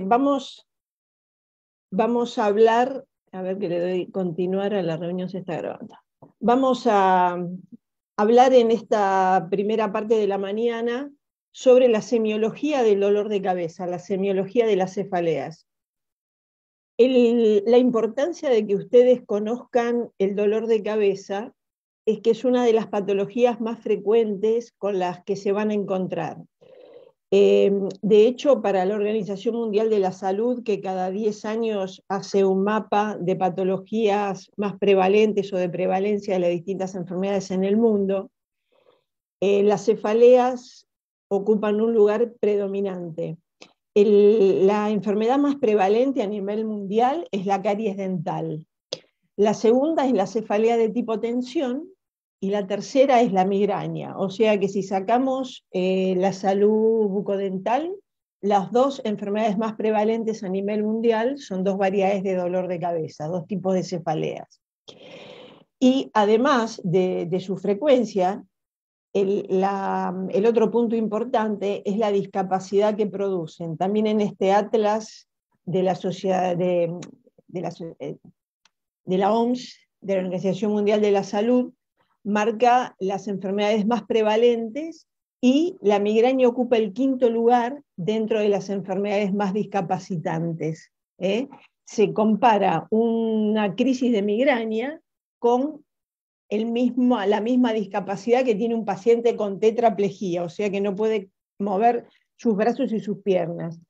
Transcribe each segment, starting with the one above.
vamos a hablar, a ver que le doy continuar a la reunión, se está grabando. Vamos a hablar en esta primera parte de la mañana sobre la semiología del dolor de cabeza, la semiología de las cefaleas. La importancia de que ustedes conozcan el dolor de cabeza es que es una de las patologías más frecuentes con las que se van a encontrar. De hecho, para la Organización Mundial de la Salud, que cada 10 años hace un mapa de patologías más prevalentes o de prevalencia de las distintas enfermedades en el mundo, las cefaleas ocupan un lugar predominante. La enfermedad más prevalente a nivel mundial es la caries dental. La segunda es la cefalea de tipo tensión, y la tercera es la migraña. O sea que si sacamos la salud bucodental, las dos enfermedades más prevalentes a nivel mundial son dos variedades de dolor de cabeza, dos tipos de cefaleas. Y además de su frecuencia, el otro punto importante es la discapacidad que producen. También en este atlas de la sociedad de la OMS, de la Organización Mundial de la Salud, marca las enfermedades más prevalentes y la migraña ocupa el quinto lugar dentro de las enfermedades más discapacitantes. Se compara una crisis de migraña con la misma discapacidad que tiene un paciente con tetraplegia, o sea que no puede mover sus brazos y sus piernas.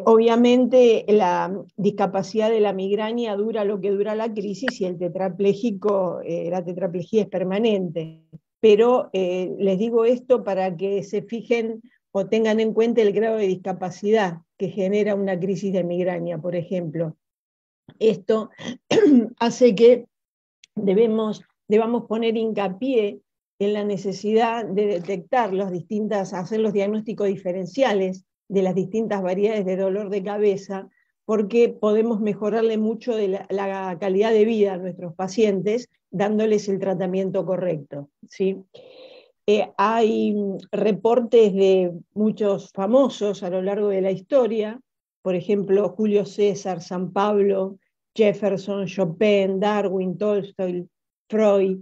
Obviamente la discapacidad de la migraña dura lo que dura la crisis y el tetrapléjico, la tetraplejía es permanente. Pero les digo esto para que se fijen o tengan en cuenta el grado de discapacidad que genera una crisis de migraña, por ejemplo. Esto hace que debamos poner hincapié en la necesidad de detectar hacer los diagnósticos diferenciales de las distintas variedades de dolor de cabeza, porque podemos mejorarle mucho de la calidad de vida a nuestros pacientes dándoles el tratamiento correcto, ¿sí? Hay reportes de muchos famosos a lo largo de la historia, por ejemplo, Julio César, San Pablo, Jefferson, Chopin, Darwin, Tolstoy, Freud,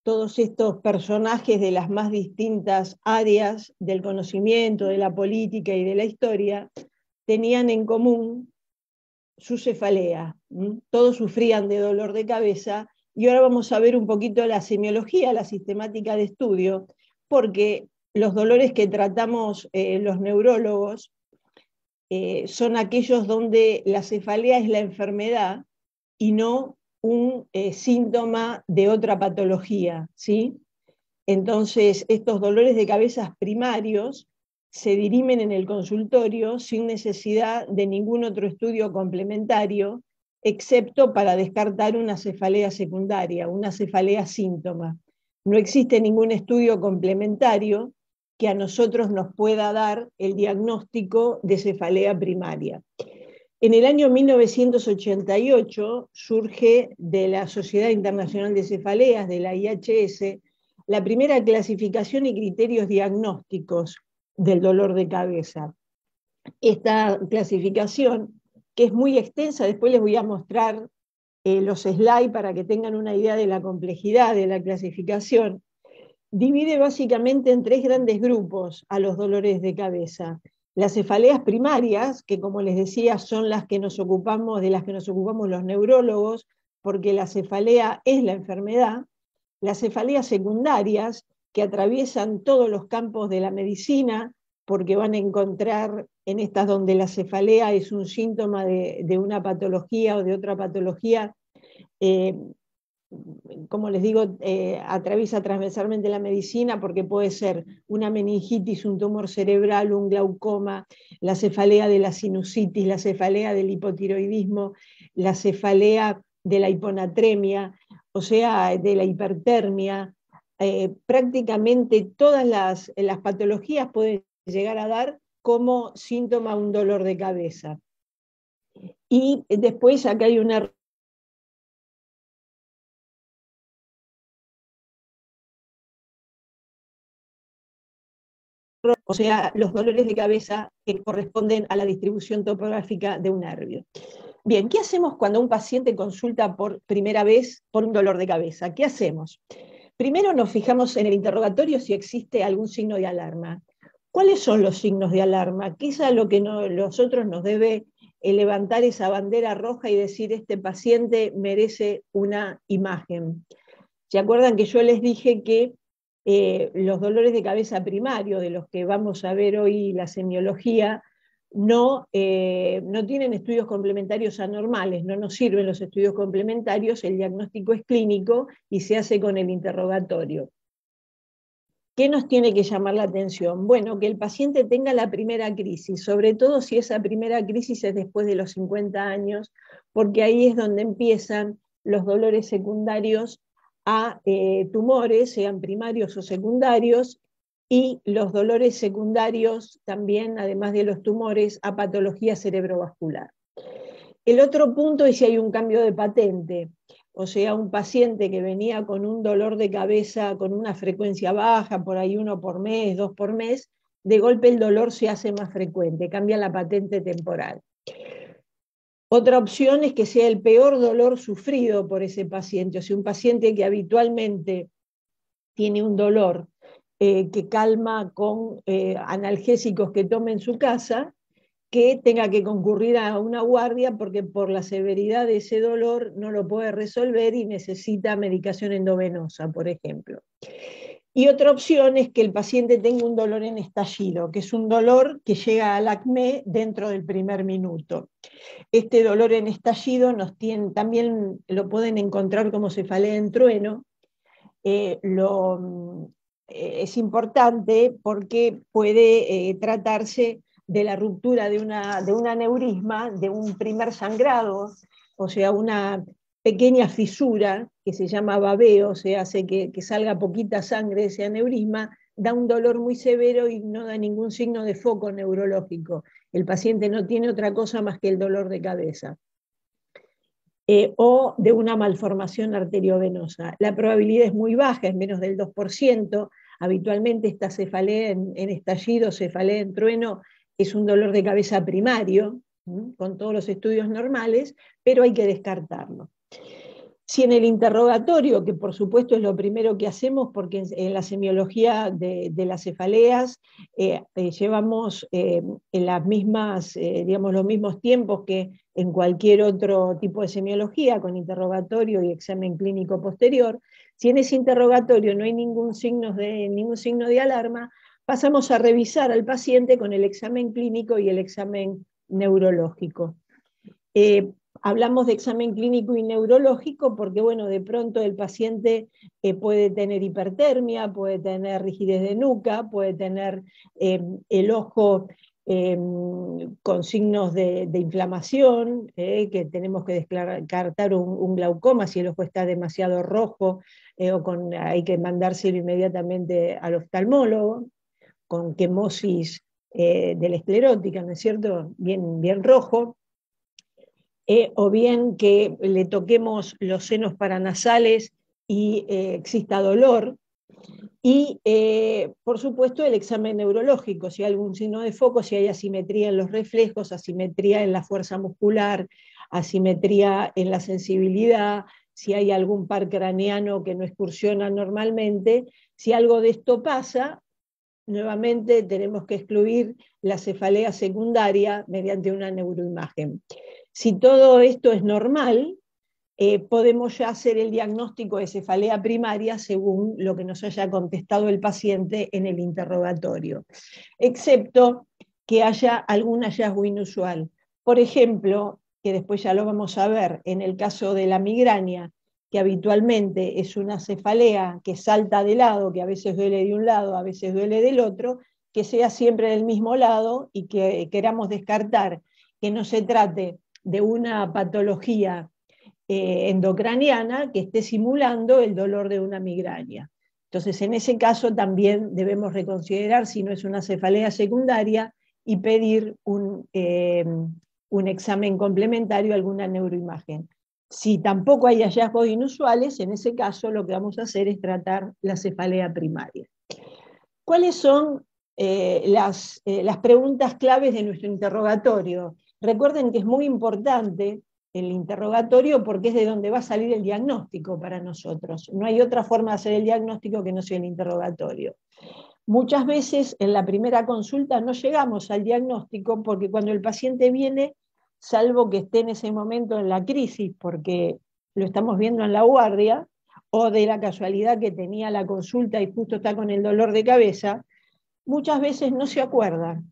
todos estos personajes de las más distintas áreas del conocimiento, de la política y de la historia, tenían en común su cefalea. Todos sufrían de dolor de cabeza, y ahora vamos a ver un poquito la semiología, la sistemática de estudio, porque los dolores que tratamos los neurólogos son aquellos donde la cefalea es la enfermedad y no un síntoma de otra patología, ¿sí? Entonces, estos dolores de cabeza primarios se dirimen en el consultorio sin necesidad de ningún otro estudio complementario, excepto para descartar una cefalea secundaria, una cefalea síntoma. No existe ningún estudio complementario que a nosotros nos pueda dar el diagnóstico de cefalea primaria. En el año 1988 surge de la Sociedad Internacional de Cefaleas, de la IHS, la primera clasificación y criterios diagnósticos del dolor de cabeza. Esta clasificación, que es muy extensa, después les voy a mostrar los slides para que tengan una idea de la complejidad de la clasificación, divide básicamente en tres grandes grupos a los dolores de cabeza. Las cefaleas primarias, que como les decía son de las que nos ocupamos los neurólogos, porque la cefalea es la enfermedad. Las cefaleas secundarias, que atraviesan todos los campos de la medicina, porque van a encontrar en estas donde la cefalea es un síntoma de una patología o de otra patología, como les digo, atraviesa transversalmente la medicina, porque puede ser una meningitis, un tumor cerebral, un glaucoma, la cefalea de la sinusitis, la cefalea del hipotiroidismo, la cefalea de la hiponatremia, o sea, de la hipertermia. Prácticamente todas las patologías pueden llegar a dar como síntoma un dolor de cabeza. Y después acá hay una o sea, los dolores de cabeza que corresponden a la distribución topográfica de un nervio. Bien, ¿qué hacemos cuando un paciente consulta por primera vez por un dolor de cabeza? ¿Qué hacemos? Primero nos fijamos en el interrogatorio si existe algún signo de alarma. ¿Cuáles son los signos de alarma? ¿Qué es a lo que nosotros nos debe levantar esa bandera roja y decir este paciente merece una imagen? ¿Se acuerdan que yo les dije que los dolores de cabeza primarios, de los que vamos a ver hoy la semiología, no tienen estudios complementarios anormales, no nos sirven los estudios complementarios, el diagnóstico es clínico y se hace con el interrogatorio. ¿Qué nos tiene que llamar la atención? Bueno, que el paciente tenga la primera crisis, sobre todo si esa primera crisis es después de los 50 años, porque ahí es donde empiezan los dolores secundarios a tumores, sean primarios o secundarios, y los dolores secundarios también, además de los tumores, a patología cerebrovascular. El otro punto es si hay un cambio de patente, o sea, un paciente que venía con un dolor de cabeza con una frecuencia baja, por ahí 1 por mes, 2 por mes, de golpe el dolor se hace más frecuente, cambia la patente temporal. Otra opción es que sea el peor dolor sufrido por ese paciente, o sea, un paciente que habitualmente tiene un dolor que calma con analgésicos que tome en su casa, que tenga que concurrir a una guardia porque por la severidad de ese dolor no lo puede resolver y necesita medicación endovenosa, por ejemplo. Y otra opción es que el paciente tenga un dolor en estallido, que es un dolor que llega al acné dentro del primer minuto. Este dolor en estallido también lo pueden encontrar como cefalea en trueno. Es importante porque puede tratarse de la ruptura de un aneurisma, de un primer sangrado, o sea, una pequeña fisura que se llama babeo, se hace que salga poquita sangre de ese aneurisma, da un dolor muy severo y no da ningún signo de foco neurológico. El paciente no tiene otra cosa más que el dolor de cabeza. O de una malformación arteriovenosa. La probabilidad es muy baja, es menos del 2%. Habitualmente esta cefalea en estallido, cefalea en trueno, es un dolor de cabeza primario, con todos los estudios normales, pero hay que descartarlo. Si en el interrogatorio, que por supuesto es lo primero que hacemos, porque en la semiología de las cefaleas llevamos en las mismas, digamos, los mismos tiempos que en cualquier otro tipo de semiología, con interrogatorio y examen clínico posterior, si en ese interrogatorio no hay ningún signo de alarma, pasamos a revisar al paciente con el examen clínico y el examen neurológico. Hablamos de examen clínico y neurológico porque, bueno, de pronto el paciente puede tener hipertermia, puede tener rigidez de nuca, puede tener el ojo con signos de inflamación, que tenemos que descartar un glaucoma si el ojo está demasiado rojo, hay que mandárselo inmediatamente al oftalmólogo, con quemosis de la esclerótica, ¿no es cierto? Bien rojo. O bien que le toquemos los senos paranasales y exista dolor. Y, por supuesto, el examen neurológico, si hay algún signo de foco, si hay asimetría en los reflejos, asimetría en la fuerza muscular, asimetría en la sensibilidad, si hay algún par craneano que no excursiona normalmente. Si algo de esto pasa, nuevamente tenemos que excluir la cefalea secundaria mediante una neuroimagen. Si todo esto es normal, podemos ya hacer el diagnóstico de cefalea primaria según lo que nos haya contestado el paciente en el interrogatorio, excepto que haya algún hallazgo inusual. Por ejemplo, que después ya lo vamos a ver, en el caso de la migraña, que habitualmente es una cefalea que salta de lado, que a veces duele de un lado, a veces duele del otro, que sea siempre del mismo lado y que queramos descartar que no se trate de una patología endocraniana que esté simulando el dolor de una migraña. Entonces, en ese caso también debemos reconsiderar si no es una cefalea secundaria y pedir un examen complementario, alguna neuroimagen. Si tampoco hay hallazgos inusuales, en ese caso lo que vamos a hacer es tratar la cefalea primaria. ¿Cuáles son las preguntas claves de nuestro interrogatorio. Recuerden que es muy importante el interrogatorio porque es de donde va a salir el diagnóstico para nosotros. No hay otra forma de hacer el diagnóstico que no sea el interrogatorio. Muchas veces en la primera consulta no llegamos al diagnóstico porque cuando el paciente viene, salvo que esté en ese momento en la crisis, porque lo estamos viendo en la guardia, o de la casualidad que tenía la consulta y justo está con el dolor de cabeza, muchas veces no se acuerda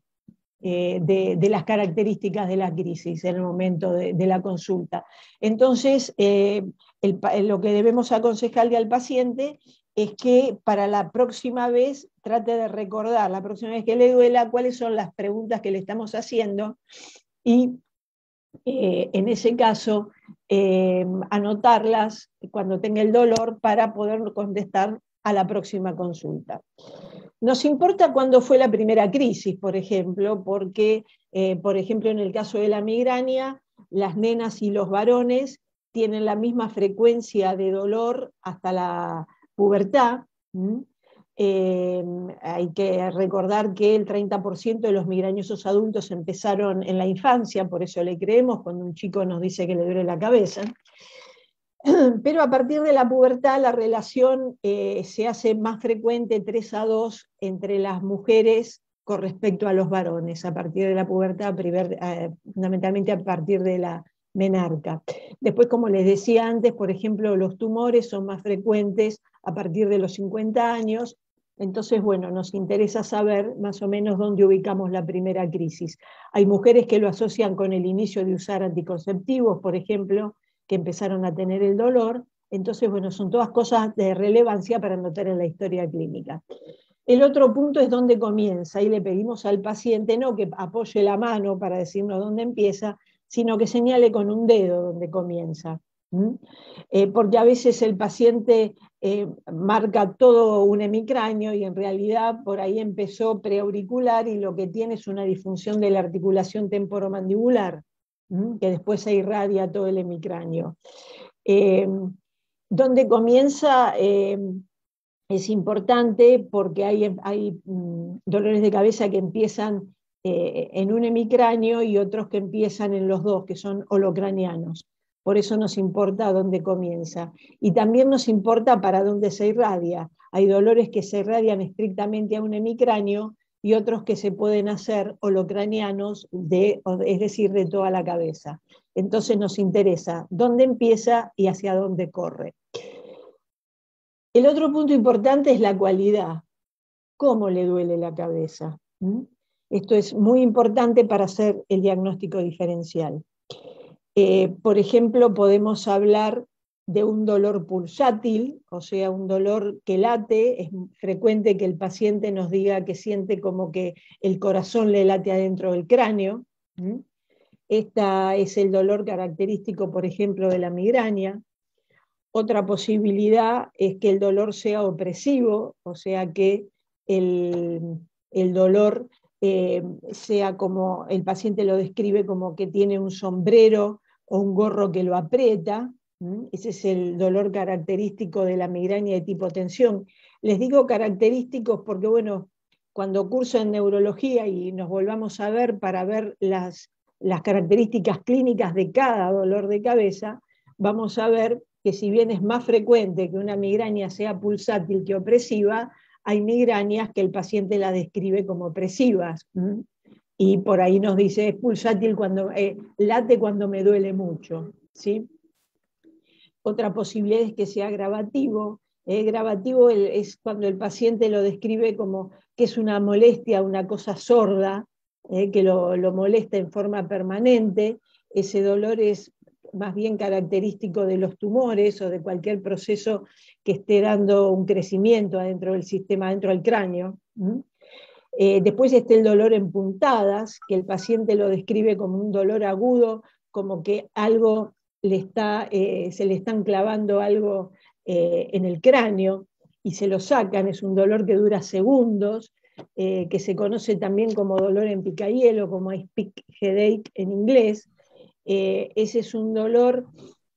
de las características de la crisis en el momento de la consulta. Entonces, lo que debemos aconsejarle al paciente es que para la próxima vez trate de recordar, la próxima vez que le duela, cuáles son las preguntas que le estamos haciendo y en ese caso anotarlas cuando tenga el dolor para poder contestar a la próxima consulta. Nos importa cuándo fue la primera crisis, por ejemplo, porque, por ejemplo, en el caso de la migraña, las nenas y los varones tienen la misma frecuencia de dolor hasta la pubertad. Hay que recordar que el 30% de los migrañosos adultos empezaron en la infancia, por eso le creemos cuando un chico nos dice que le duele la cabeza. Pero a partir de la pubertad la relación se hace más frecuente 3-2 entre las mujeres con respecto a los varones, a partir de la pubertad, fundamentalmente a partir de la menarca. Después, como les decía antes, por ejemplo, los tumores son más frecuentes a partir de los 50 años, entonces, bueno, nos interesa saber más o menos dónde ubicamos la primera crisis. Hay mujeres que lo asocian con el inicio de usar anticonceptivos, por ejemplo, que empezaron a tener el dolor. Entonces, bueno, son todas cosas de relevancia para anotar en la historia clínica. El otro punto es dónde comienza, y le pedimos al paciente no que apoye la mano para decirnos dónde empieza, sino que señale con un dedo dónde comienza. Porque a veces el paciente marca todo un hemicráneo y en realidad por ahí empezó preauricular y lo que tiene es una disfunción de la articulación temporomandibular, que después se irradia todo el hemicráneo. Donde comienza es importante porque hay dolores de cabeza que empiezan en un hemicráneo y otros que empiezan en los dos, que son holocranianos. Por eso nos importa dónde comienza. Y también nos importa para dónde se irradia. Hay dolores que se irradian estrictamente a un hemicráneo y otros que se pueden hacer holocranianos, es decir, de toda la cabeza. Entonces nos interesa dónde empieza y hacia dónde corre. El otro punto importante es la cualidad. ¿Cómo le duele la cabeza? Esto es muy importante para hacer el diagnóstico diferencial. Por ejemplo, podemos hablar de un dolor pulsátil, o sea, un dolor que late. Es frecuente que el paciente nos diga que siente como que el corazón le late adentro del cráneo. Este es el dolor característico, por ejemplo, de la migraña. Otra posibilidad es que el dolor sea opresivo, o sea que el dolor sea como el paciente lo describe como que tiene un sombrero o un gorro que lo aprieta. Ese es el dolor característico de la migraña de tipo tensión. Les digo característicos porque, bueno, cuando curso en neurología y nos volvamos a ver para ver las características clínicas de cada dolor de cabeza, vamos a ver que si bien es más frecuente que una migraña sea pulsátil que opresiva, hay migrañas que el paciente la describe como opresivas. Y por ahí nos dice, es pulsátil cuando late cuando me duele mucho. ¿Sí? Otra posibilidad es que sea gravativo. Gravativo es cuando el paciente lo describe como que es una molestia, una cosa sorda, que lo molesta en forma permanente. Ese dolor es más bien característico de los tumores o de cualquier proceso que esté dando un crecimiento adentro del sistema, adentro del cráneo. Después está el dolor en puntadas, que el paciente lo describe como un dolor agudo, como que algo se le están clavando algo en el cráneo y se lo sacan. Es un dolor que dura segundos, que se conoce también como dolor en picahielo, como ice pick headache en inglés. Ese es un dolor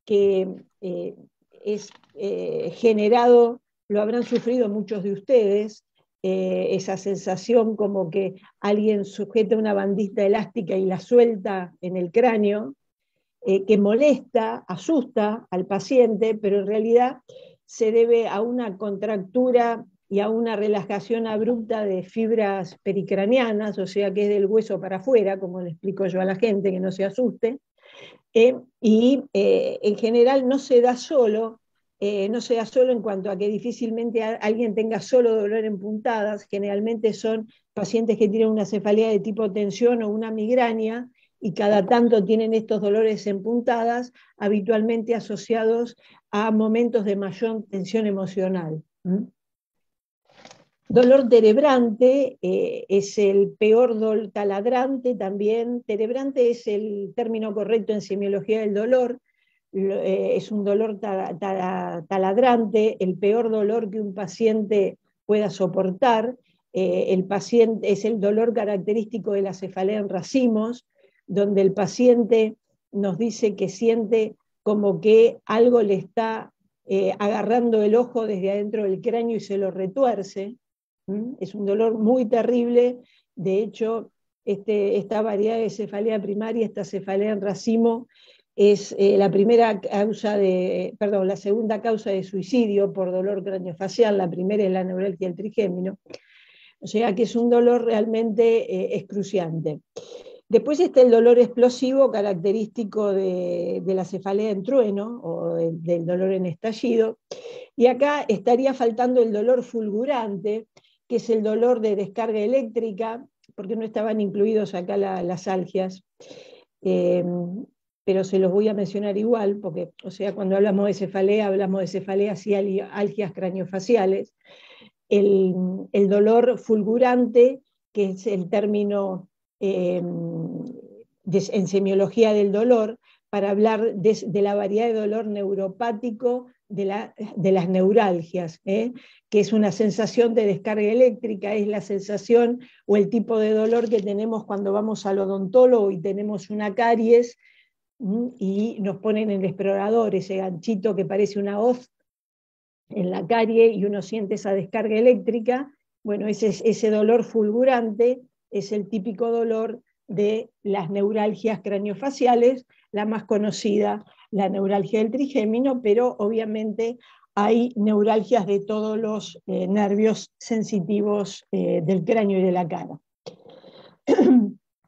que es generado, lo habrán sufrido muchos de ustedes, esa sensación como que alguien sujeta una bandita elástica y la suelta en el cráneo, que molesta, asusta al paciente, pero en realidad se debe a una contractura y a una relajación abrupta de fibras pericranianas, o sea que es del hueso para afuera, como le explico yo a la gente, que no se asuste, en general no se da solo en cuanto a que difícilmente alguien tenga solo dolor en puntadas, generalmente son pacientes que tienen una cefalea de tipo tensión o una migraña, y cada tanto tienen estos dolores en puntadas, habitualmente asociados a momentos de mayor tensión emocional. Dolor terebrante es el peor dolor, taladrante también. Terebrante es el término correcto en semiología del dolor. Es un dolor taladrante, el peor dolor que un paciente pueda soportar. El paciente es el dolor característico de la cefalea en racimos, donde el paciente nos dice que siente como que algo le está agarrando el ojo desde adentro del cráneo y se lo retuerce. Es un dolor muy terrible. De hecho, esta variedad de cefalea primaria, esta cefalea en racimo, es la segunda causa de suicidio por dolor craneofacial. La primera es la neuralgia del trigémino. O sea que es un dolor realmente excruciante. Después está el dolor explosivo, característico de la cefalea en trueno o del dolor en estallido. Y acá estaría faltando el dolor fulgurante, que es el dolor de descarga eléctrica, porque no estaban incluidos acá las algias, pero se los voy a mencionar igual, porque, o sea, cuando hablamos de cefaleas y algias craniofaciales. El dolor fulgurante, que es el término en semiología del dolor, para hablar de la variedad de dolor neuropático de las neuralgias, que es una sensación de descarga eléctrica, es la sensación o el tipo de dolor que tenemos cuando vamos al odontólogo y tenemos una caries y nos ponen el explorador, ese ganchito que parece una hoz en la carie y uno siente esa descarga eléctrica. Bueno, ese dolor fulgurante es el típico dolor de las neuralgias craniofaciales, la más conocida, la neuralgia del trigémino, pero obviamente hay neuralgias de todos los nervios sensitivos del cráneo y de la cara.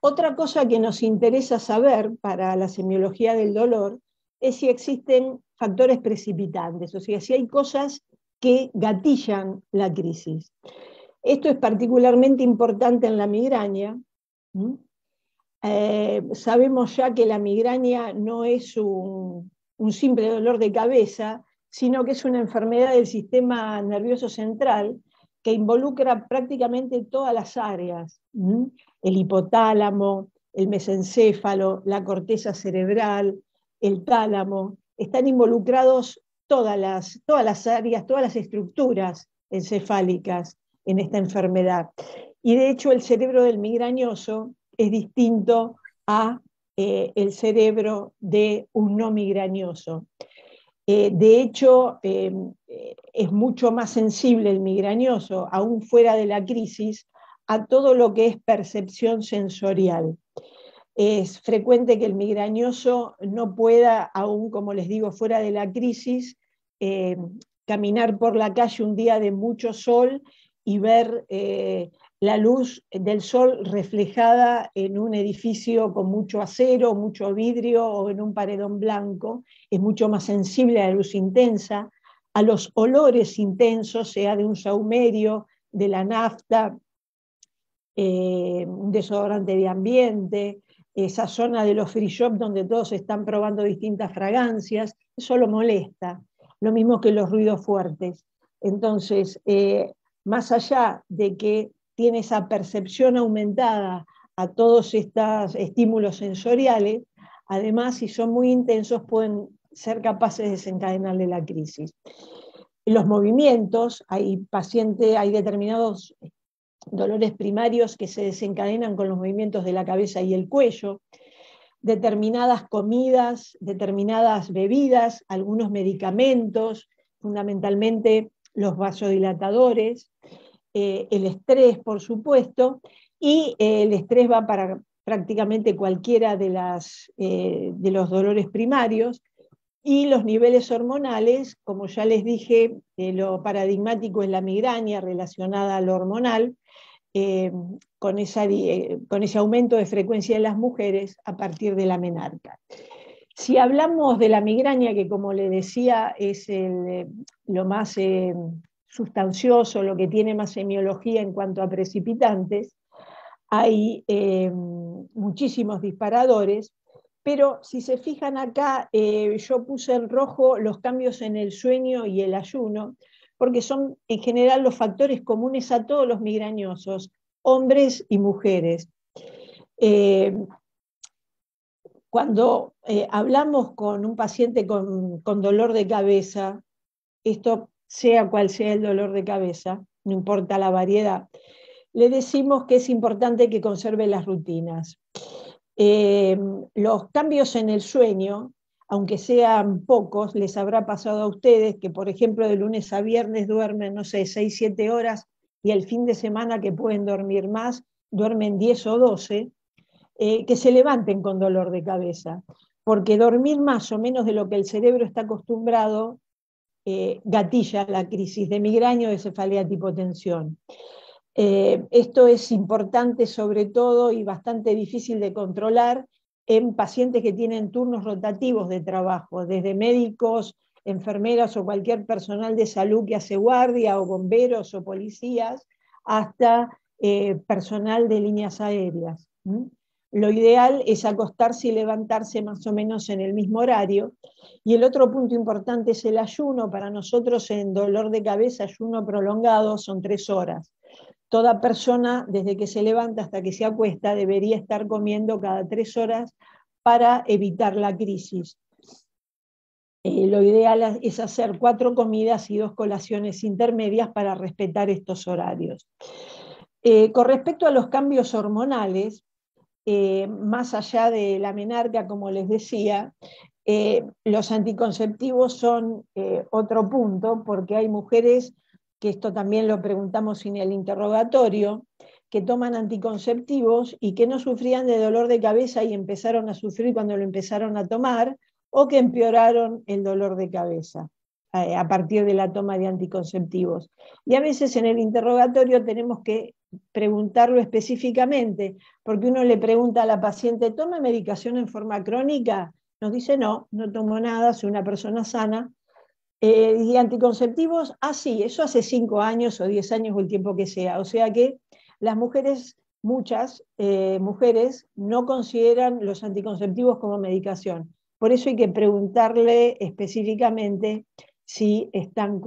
Otra cosa que nos interesa saber para la semiología del dolor es si existen factores precipitantes, o sea, si hay cosas que gatillan la crisis. Esto es particularmente importante en la migraña. Sabemos ya que la migraña no es un simple dolor de cabeza, sino que es una enfermedad del sistema nervioso central que involucra prácticamente todas las áreas, el hipotálamo, el mesencéfalo, la corteza cerebral, el tálamo. Están involucrados todas las áreas, todas las estructuras encefálicas en esta enfermedad. Y de hecho el cerebro del migrañoso es distinto a el cerebro de un no migrañoso. De hecho, es mucho más sensible el migrañoso, aún fuera de la crisis, a todo lo que es percepción sensorial. Es frecuente que el migrañoso no pueda, aún como les digo, fuera de la crisis, caminar por la calle un día de mucho sol y ver la luz del sol reflejada en un edificio con mucho acero, mucho vidrio o en un paredón blanco. Es mucho más sensible a la luz intensa, a los olores intensos, sea de un sahumerio, de la nafta, un desodorante de ambiente, esa zona de los free shop donde todos están probando distintas fragancias, eso lo molesta, lo mismo que los ruidos fuertes. Entonces, más allá de que tiene esa percepción aumentada a todos estos estímulos sensoriales, además, si son muy intensos, pueden ser capaces de desencadenarle la crisis. Los movimientos, hay determinados dolores primarios que se desencadenan con los movimientos de la cabeza y el cuello, determinadas comidas, determinadas bebidas, algunos medicamentos, fundamentalmente los vasodilatadores, el estrés, por supuesto, y el estrés va para prácticamente cualquiera de los dolores primarios, y los niveles hormonales, como ya les dije, lo paradigmático es la migraña relacionada a lo hormonal, eh, con ese aumento de frecuencia en las mujeres a partir de la menarca. Si hablamos de la migraña, que como le decía es lo más sustancioso, lo que tiene más semiología en cuanto a precipitantes, hay muchísimos disparadores, pero si se fijan acá, yo puse en rojo los cambios en el sueño y el ayuno, porque son en general los factores comunes a todos los migrañosos, hombres y mujeres. Cuando hablamos con un paciente con dolor de cabeza, esto sea cual sea el dolor de cabeza, no importa la variedad, le decimos que es importante que conserve las rutinas. Los cambios en el sueño, aunque sean pocos, les habrá pasado a ustedes que, por ejemplo, de lunes a viernes duermen, no sé, 6, 7 horas, y el fin de semana que pueden dormir más, duermen 10 o 12, que se levanten con dolor de cabeza, porque dormir más o menos de lo que el cerebro está acostumbrado gatilla la crisis de migraña o de cefalea tipo tensión. Esto es importante sobre todo y bastante difícil de controlar en pacientes que tienen turnos rotativos de trabajo, desde médicos, enfermeras o cualquier personal de salud que hace guardia, o bomberos o policías, hasta personal de líneas aéreas. Lo ideal es acostarse y levantarse más o menos en el mismo horario. Y el otro punto importante es el ayuno. Para nosotros en dolor de cabeza, ayuno prolongado son 3 horas. Toda persona, desde que se levanta hasta que se acuesta, debería estar comiendo cada 3 horas para evitar la crisis. Lo ideal es hacer 4 comidas y 2 colaciones intermedias para respetar estos horarios. Con respecto a los cambios hormonales, más allá de la menarca, como les decía, los anticonceptivos son otro punto, porque hay mujeres, que esto también lo preguntamos en el interrogatorio, que toman anticonceptivos y que no sufrían de dolor de cabeza y empezaron a sufrir cuando lo empezaron a tomar, o que empeoraron el dolor de cabeza a partir de la toma de anticonceptivos. Y a veces en el interrogatorio tenemos que preguntarlo específicamente, porque uno le pregunta a la paciente, ¿toma medicación en forma crónica? Nos dice, no, no tomo nada, soy una persona sana. ¿Y anticonceptivos? Ah, sí, eso hace 5 años o 10 años o el tiempo que sea. O sea que las mujeres, muchas mujeres, no consideran los anticonceptivos como medicación. Por eso hay que preguntarle específicamente si están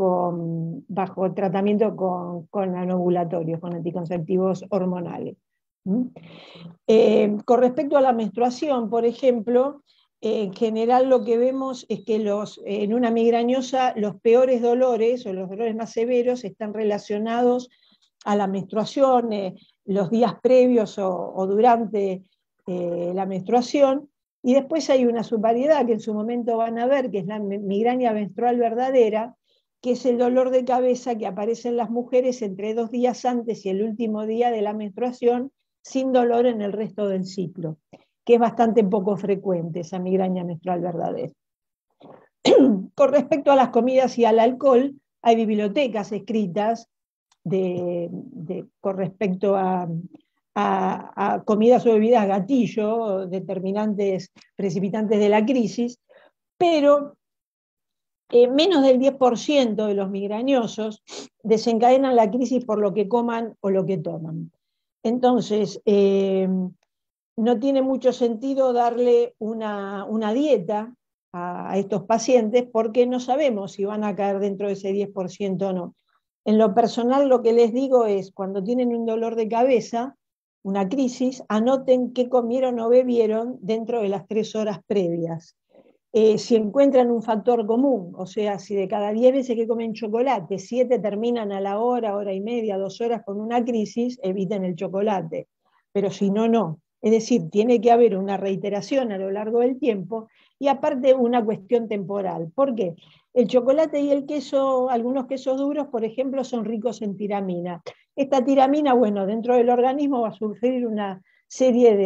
bajo tratamiento con anovulatorios, con anticonceptivos hormonales. Con respecto a la menstruación, por ejemplo, en general lo que vemos es que en una migrañosa los peores dolores o los dolores más severos están relacionados a la menstruación, los días previos o durante la menstruación, y después hay una subvariedad que en su momento van a ver, que es la migraña menstrual verdadera, que es el dolor de cabeza que aparece en las mujeres entre 2 días antes y el último día de la menstruación, sin dolor en el resto del ciclo, que es bastante poco frecuente esa migraña menstrual verdadera. Con respecto a las comidas y al alcohol, hay bibliotecas escritas con respecto a comidas o bebidas gatillo, determinantes, precipitantes de la crisis, pero menos del 10% de los migrañosos desencadenan la crisis por lo que coman o lo que toman. Entonces, no tiene mucho sentido darle una dieta a estos pacientes porque no sabemos si van a caer dentro de ese 10% o no. En lo personal, lo que les digo es, cuando tienen un dolor de cabeza, una crisis, anoten qué comieron o bebieron dentro de las 3 horas previas. Si encuentran un factor común, o sea, si de cada 10 veces que comen chocolate, 7 terminan a la hora, hora y media, 2 horas con una crisis, eviten el chocolate. Pero si no, no. Es decir, tiene que haber una reiteración a lo largo del tiempo y aparte una cuestión temporal. ¿Por qué? El chocolate y el queso, algunos quesos duros, por ejemplo, son ricos en tiramina. Esta tiramina, bueno, dentro del organismo va a sufrir una serie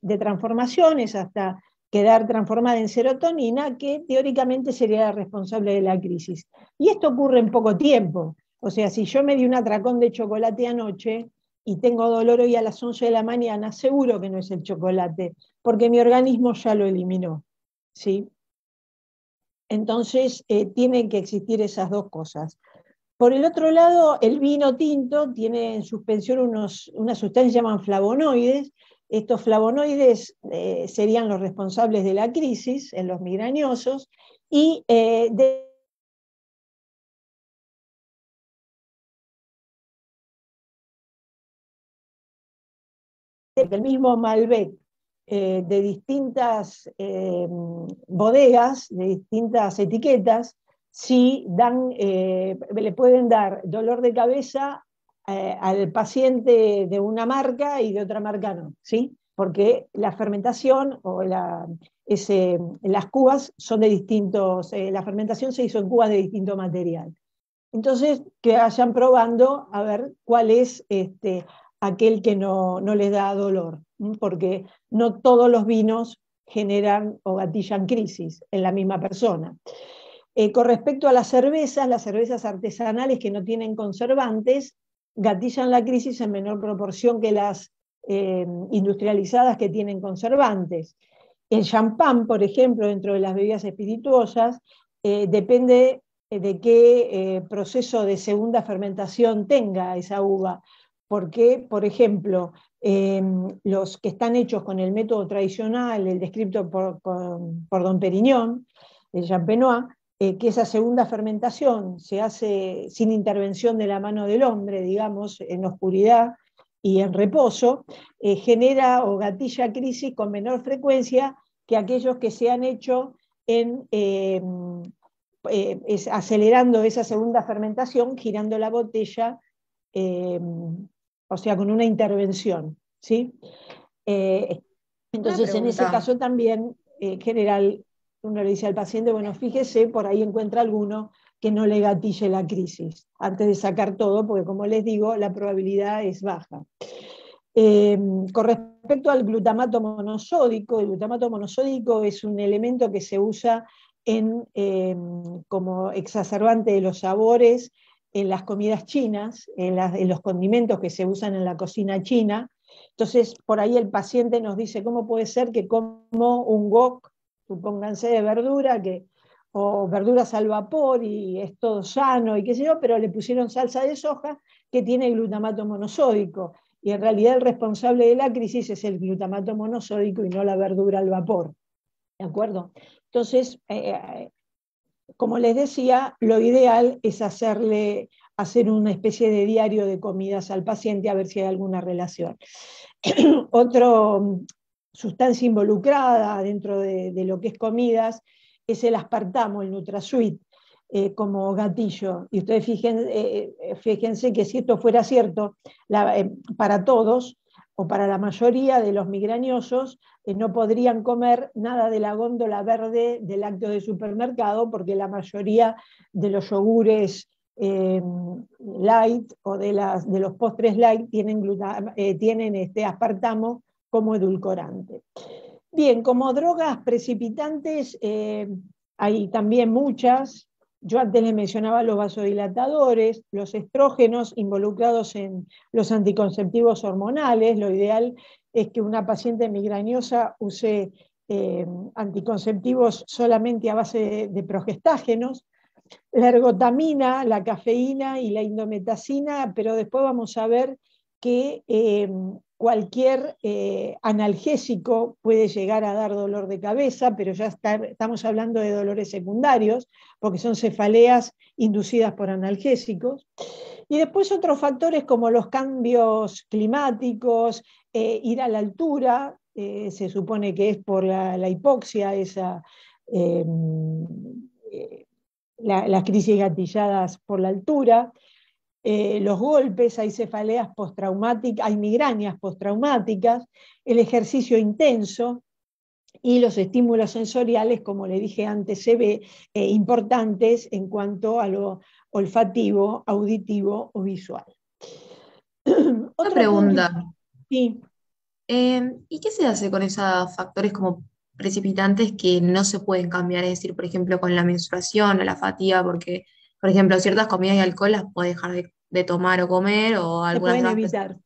de transformaciones hasta quedar transformada en serotonina, que teóricamente sería la responsable de la crisis. Y esto ocurre en poco tiempo. O sea, si yo me di un atracón de chocolate anoche y tengo dolor hoy a las 11 de la mañana, seguro que no es el chocolate, porque mi organismo ya lo eliminó. ¿Sí? Entonces, tienen que existir esas dos cosas. Por el otro lado, el vino tinto tiene en suspensión unas sustancias que se llaman flavonoides. Estos flavonoides serían los responsables de la crisis en los migrañosos y el mismo Malbec de distintas bodegas, de distintas etiquetas, sí le pueden dar dolor de cabeza al paciente de una marca y de otra marca no, ¿sí? Porque la fermentación o las cubas son de distintos, la fermentación se hizo en cubas de distinto material. Entonces, que vayan probando a ver cuál es aquel que no les da dolor, porque no todos los vinos generan o gatillan crisis en la misma persona. Con respecto a las cervezas artesanales que no tienen conservantes, gatillan la crisis en menor proporción que las industrializadas que tienen conservantes. El champán, por ejemplo, dentro de las bebidas espirituosas, depende de qué proceso de segunda fermentación tenga esa uva. Porque, por ejemplo, los que están hechos con el método tradicional, el descrito por Don Periñón, el Champenois, que esa segunda fermentación se hace sin intervención de la mano del hombre, digamos, en oscuridad y en reposo, genera o gatilla crisis con menor frecuencia que aquellos que se han hecho acelerando esa segunda fermentación, girando la botella, eh, o sea, con una intervención, ¿sí? Eh, Una entonces, en ese pregunta. caso también, general, uno le dice al paciente, bueno, fíjese, por ahí encuentra alguno que no le gatille la crisis, antes de sacar todo, porque como les digo, la probabilidad es baja. Eh, con respecto al glutamato monosódico, el glutamato monosódico es un elemento que se usa como exacerbante de los sabores en las comidas chinas, en los condimentos que se usan en la cocina china. Entonces, por ahí el paciente nos dice, ¿cómo puede ser que como un wok, supónganse de verdura, o verduras al vapor y es todo sano y qué sé yo, pero le pusieron salsa de soja que tiene glutamato monosódico? Y en realidad el responsable de la crisis es el glutamato monosódico y no la verdura al vapor. ¿De acuerdo? Entonces, como les decía, lo ideal es hacer una especie de diario de comidas al paciente a ver si hay alguna relación. Otra sustancia involucrada dentro de lo que es comidas es el aspartamo, el NutraSweet, como gatillo. Y ustedes fíjense que si esto fuera cierto para todos o para la mayoría de los migrañosos, no podrían comer nada de la góndola verde de lácteos de supermercado porque la mayoría de los yogures light o de los postres light tienen aspartamo como edulcorante. Bien, como drogas precipitantes hay también muchas. Yo antes les mencionaba los vasodilatadores, los estrógenos involucrados en los anticonceptivos hormonales. Lo ideal es que una paciente migrañosa use anticonceptivos solamente a base de progestágenos, la ergotamina, la cafeína y la indometacina, pero después vamos a ver que cualquier analgésico puede llegar a dar dolor de cabeza, pero ya estamos hablando de dolores secundarios, porque son cefaleas inducidas por analgésicos. Y después otros factores como los cambios climáticos, ir a la altura, se supone que es por la hipoxia, eh, las crisis gatilladas por la altura, los golpes, hay cefaleas postraumáticas, hay migrañas postraumáticas, el ejercicio intenso y los estímulos sensoriales, como le dije antes, se ve importantes en cuanto a lo olfativo, auditivo o visual. Una Otro punto, pregunta. sí, ¿Y qué se hace con esos factores como precipitantes que no se pueden cambiar? Es decir, por ejemplo, con la menstruación o la fatiga, porque, por ejemplo, ciertas comidas y alcohol las puedes dejar de tomar o comer, o se algunas pueden otras evitar.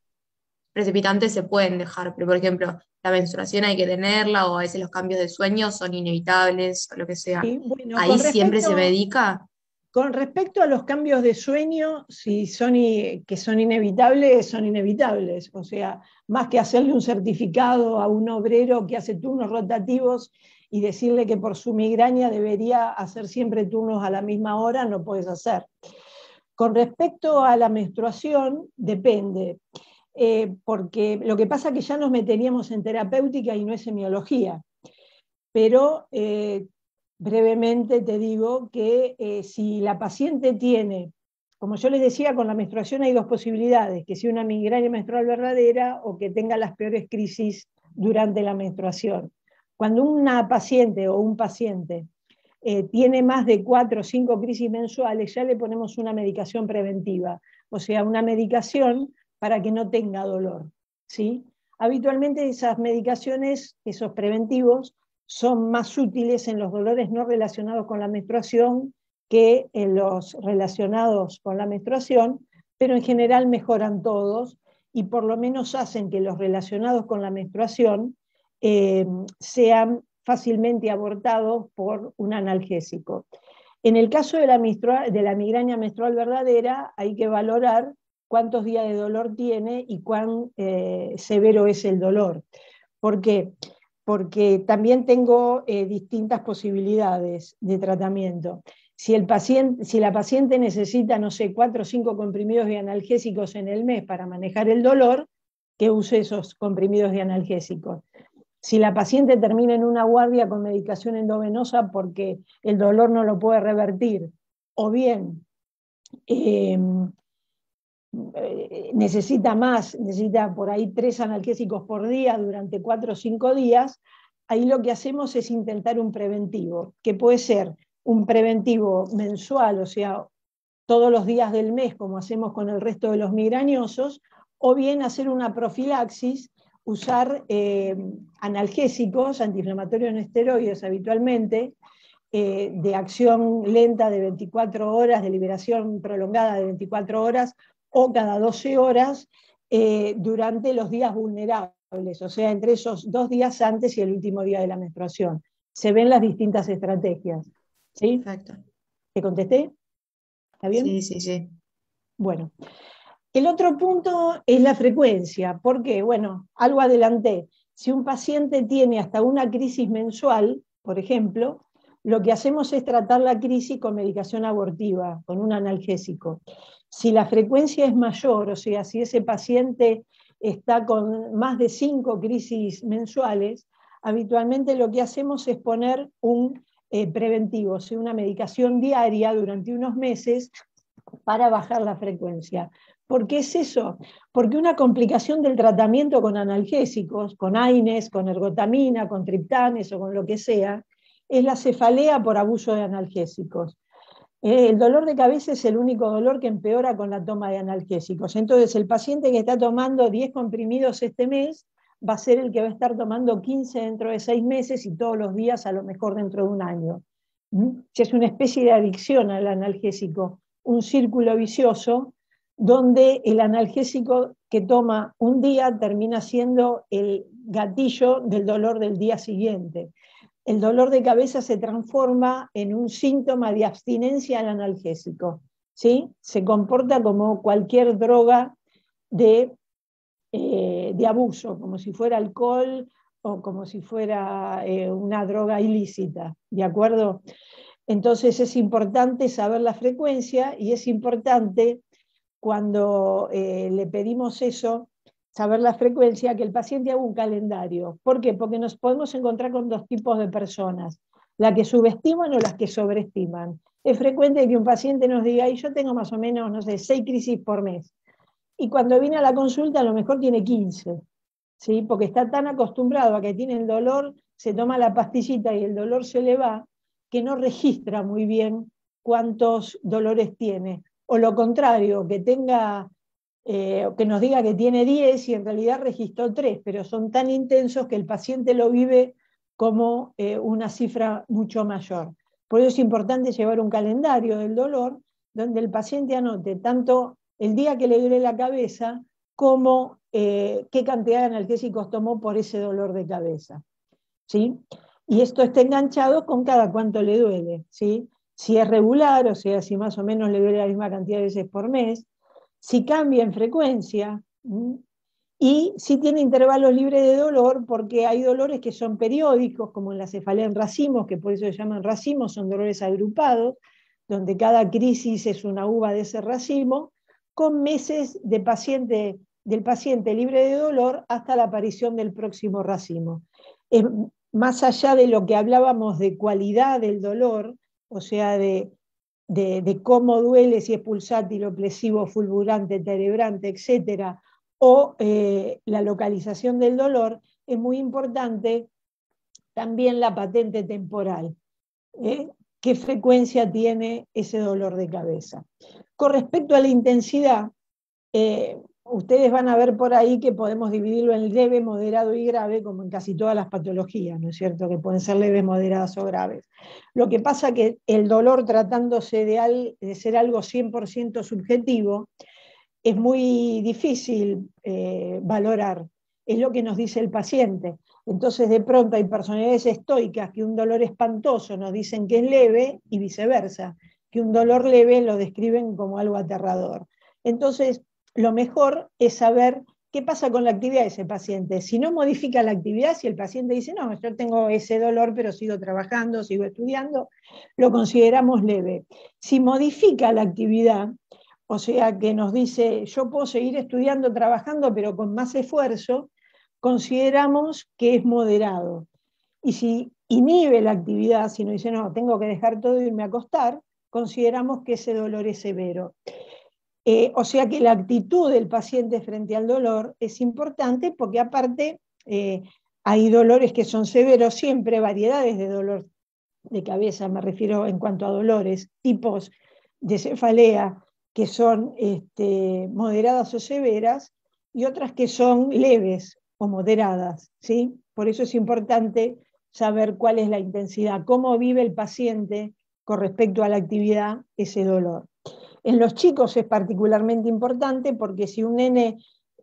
precipitantes se pueden dejar, pero por ejemplo, la menstruación hay que tenerla, o a veces los cambios de sueño son inevitables, o lo que sea. Sí, bueno, Ahí siempre se medica. con respecto a los cambios de sueño, si son, que son inevitables, son inevitables. O sea, más que hacerle un certificado a un obrero que hace turnos rotativos y decirle que por su migraña debería hacer siempre turnos a la misma hora, no puedes hacer. Con respecto a la menstruación, depende, porque lo que pasa es que ya nos meteríamos en terapéutica y no es semiología, pero brevemente te digo que si la paciente tiene, como yo les decía, con la menstruación hay dos posibilidades, que sea una migraña menstrual verdadera o que tenga las peores crisis durante la menstruación. Cuando una paciente o un paciente tiene más de 4 o 5 crisis mensuales, ya le ponemos una medicación preventiva, o sea, una medicación para que no tenga dolor, ¿sí? Habitualmente esas medicaciones, esos preventivos, son más útiles en los dolores no relacionados con la menstruación que en los relacionados con la menstruación, pero en general mejoran todos y por lo menos hacen que los relacionados con la menstruación sean fácilmente abortados por un analgésico. En el caso de la migraña menstrual verdadera, hay que valorar cuántos días de dolor tiene y cuán severo es el dolor. ¿Por qué? Porque también tengo distintas posibilidades de tratamiento. Si la paciente necesita, no sé, 4 o 5 comprimidos de analgésicos en el mes para manejar el dolor, que use esos comprimidos de analgésicos. Si la paciente termina en una guardia con medicación endovenosa porque el dolor no lo puede revertir, o bien eh, necesita por ahí 3 analgésicos por día durante 4 o 5 días, ahí lo que hacemos es intentar un preventivo, que puede ser un preventivo mensual, o sea, todos los días del mes, como hacemos con el resto de los migrañosos, o bien hacer una profilaxis, usar analgésicos, antiinflamatorios no esteroides habitualmente, de acción lenta de 24 horas, de liberación prolongada de 24 horas o cada 12 horas durante los días vulnerables, o sea, entre esos 2 días antes y el último día de la menstruación. Se ven las distintas estrategias. ¿Sí? Perfecto. ¿Te contesté? ¿Está Sí, bien? sí, sí. Bueno, el otro punto es la frecuencia. ¿Por qué? Bueno, algo adelanté. Si un paciente tiene hasta una crisis mensual, por ejemplo, lo que hacemos es tratar la crisis con medicación abortiva, con un analgésico. Si la frecuencia es mayor, o sea, si ese paciente está con más de 5 crisis mensuales, habitualmente lo que hacemos es poner un preventivo, o sea, una medicación diaria durante unos meses para bajar la frecuencia. ¿Por qué es eso? Porque una complicación del tratamiento con analgésicos, con AINES, con ergotamina, con triptanes o con lo que sea, es la cefalea por abuso de analgésicos. El dolor de cabeza es el único dolor que empeora con la toma de analgésicos. Entonces, el paciente que está tomando 10 comprimidos este mes va a ser el que va a estar tomando 15 dentro de 6 meses y todos los días a lo mejor dentro de un año. Es una especie de adicción al analgésico, un círculo vicioso donde el analgésico que toma un día termina siendo el gatillo del dolor del día siguiente. El dolor de cabeza se transforma en un síntoma de abstinencia al analgésico, ¿sí? Se comporta como cualquier droga de, de abuso, como si fuera alcohol o como si fuera una droga ilícita, ¿de acuerdo? Entonces es importante saber la frecuencia y es importante cuando le pedimos eso, saber la frecuencia, que el paciente haga un calendario. ¿Por qué? Porque nos podemos encontrar con dos tipos de personas. ¿La que subestiman o las que sobreestiman? Es frecuente que un paciente nos diga, y yo tengo más o menos, no sé, 6 crisis por mes. Y cuando viene a la consulta a lo mejor tiene 15, ¿sí? Porque está tan acostumbrado a que tiene el dolor, se toma la pastillita y el dolor se le va, que no registra muy bien cuántos dolores tiene. O lo contrario, que tenga, que nos diga que tiene 10 y en realidad registró 3, pero son tan intensos que el paciente lo vive como una cifra mucho mayor. Por eso es importante llevar un calendario del dolor donde el paciente anote tanto el día que le duele la cabeza como qué cantidad de analgésicos tomó por ese dolor de cabeza, ¿sí? Y esto está enganchado con cada cuánto le duele, ¿sí? Si es regular, o sea, si más o menos le duele la misma cantidad de veces por mes, si cambia en frecuencia, y si tiene intervalos libres de dolor, porque hay dolores que son periódicos, como en la cefalea en racimos, que por eso se llaman racimos, son dolores agrupados, donde cada crisis es una uva de ese racimo, con meses del paciente libre de dolor hasta la aparición del próximo racimo. Más allá de lo que hablábamos de cualidad del dolor, o sea, de cómo duele, si es pulsátil, opresivo, fulgurante, terebrante, etcétera, o la localización del dolor, es muy importante también la patente temporal. ¿Qué frecuencia tiene ese dolor de cabeza? Con respecto a la intensidad, ustedes van a ver por ahí que podemos dividirlo en leve, moderado y grave, como en casi todas las patologías, ¿no es cierto? Que pueden ser leves, moderadas o graves. Lo que pasa que el dolor, tratándose de ser algo 100% subjetivo, es muy difícil valorar, es lo que nos dice el paciente. Entonces, de pronto hay personalidades estoicas que un dolor espantoso nos dicen que es leve y viceversa, que un dolor leve lo describen como algo aterrador. Entonces, lo mejor es saber qué pasa con la actividad de ese paciente. Si no modifica la actividad, si el paciente dice, no, yo tengo ese dolor, pero sigo trabajando, sigo estudiando, lo consideramos leve. Si modifica la actividad, o sea que nos dice, yo puedo seguir estudiando, trabajando, pero con más esfuerzo, consideramos que es moderado. Y si inhibe la actividad, si nos dice, no, tengo que dejar todo e irme a acostar, consideramos que ese dolor es severo. O sea que la actitud del paciente frente al dolor es importante porque aparte hay dolores que son severos, siempre variedades de dolor de cabeza, me refiero en cuanto a dolores, tipos de cefalea que son moderadas o severas y otras que son leves o moderadas, ¿sí? Por eso es importante saber cuál es la intensidad, cómo vive el paciente con respecto a la actividad ese dolor. En los chicos es particularmente importante porque si un nene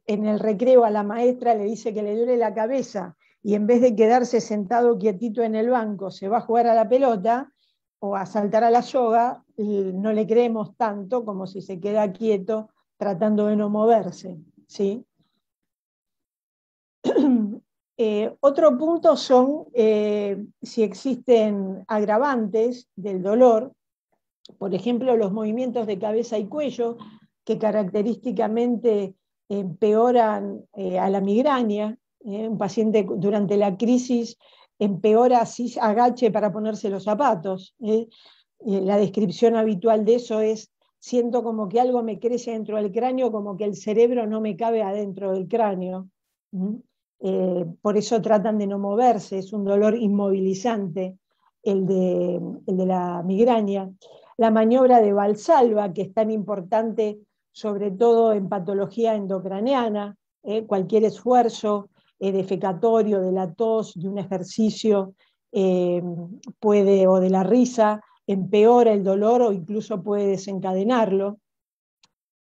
en el recreo a la maestra le dice que le duele la cabeza y en vez de quedarse sentado quietito en el banco se va a jugar a la pelota o a saltar a la soga, no le creemos tanto como si se queda quieto tratando de no moverse, ¿sí? Otro punto son si existen agravantes del dolor, por ejemplo, los movimientos de cabeza y cuello, que característicamente empeoran a la migraña. Un paciente durante la crisis empeora si agache para ponerse los zapatos. La descripción habitual de eso es, siento como que algo me crece dentro del cráneo, como que el cerebro no me cabe adentro del cráneo. Por eso tratan de no moverse, es un dolor inmovilizante el de la migraña. La maniobra de Valsalva, que es tan importante sobre todo en patología endocraniana, cualquier esfuerzo defecatorio, de la tos, de un ejercicio puede, o de la risa, empeora el dolor o incluso puede desencadenarlo.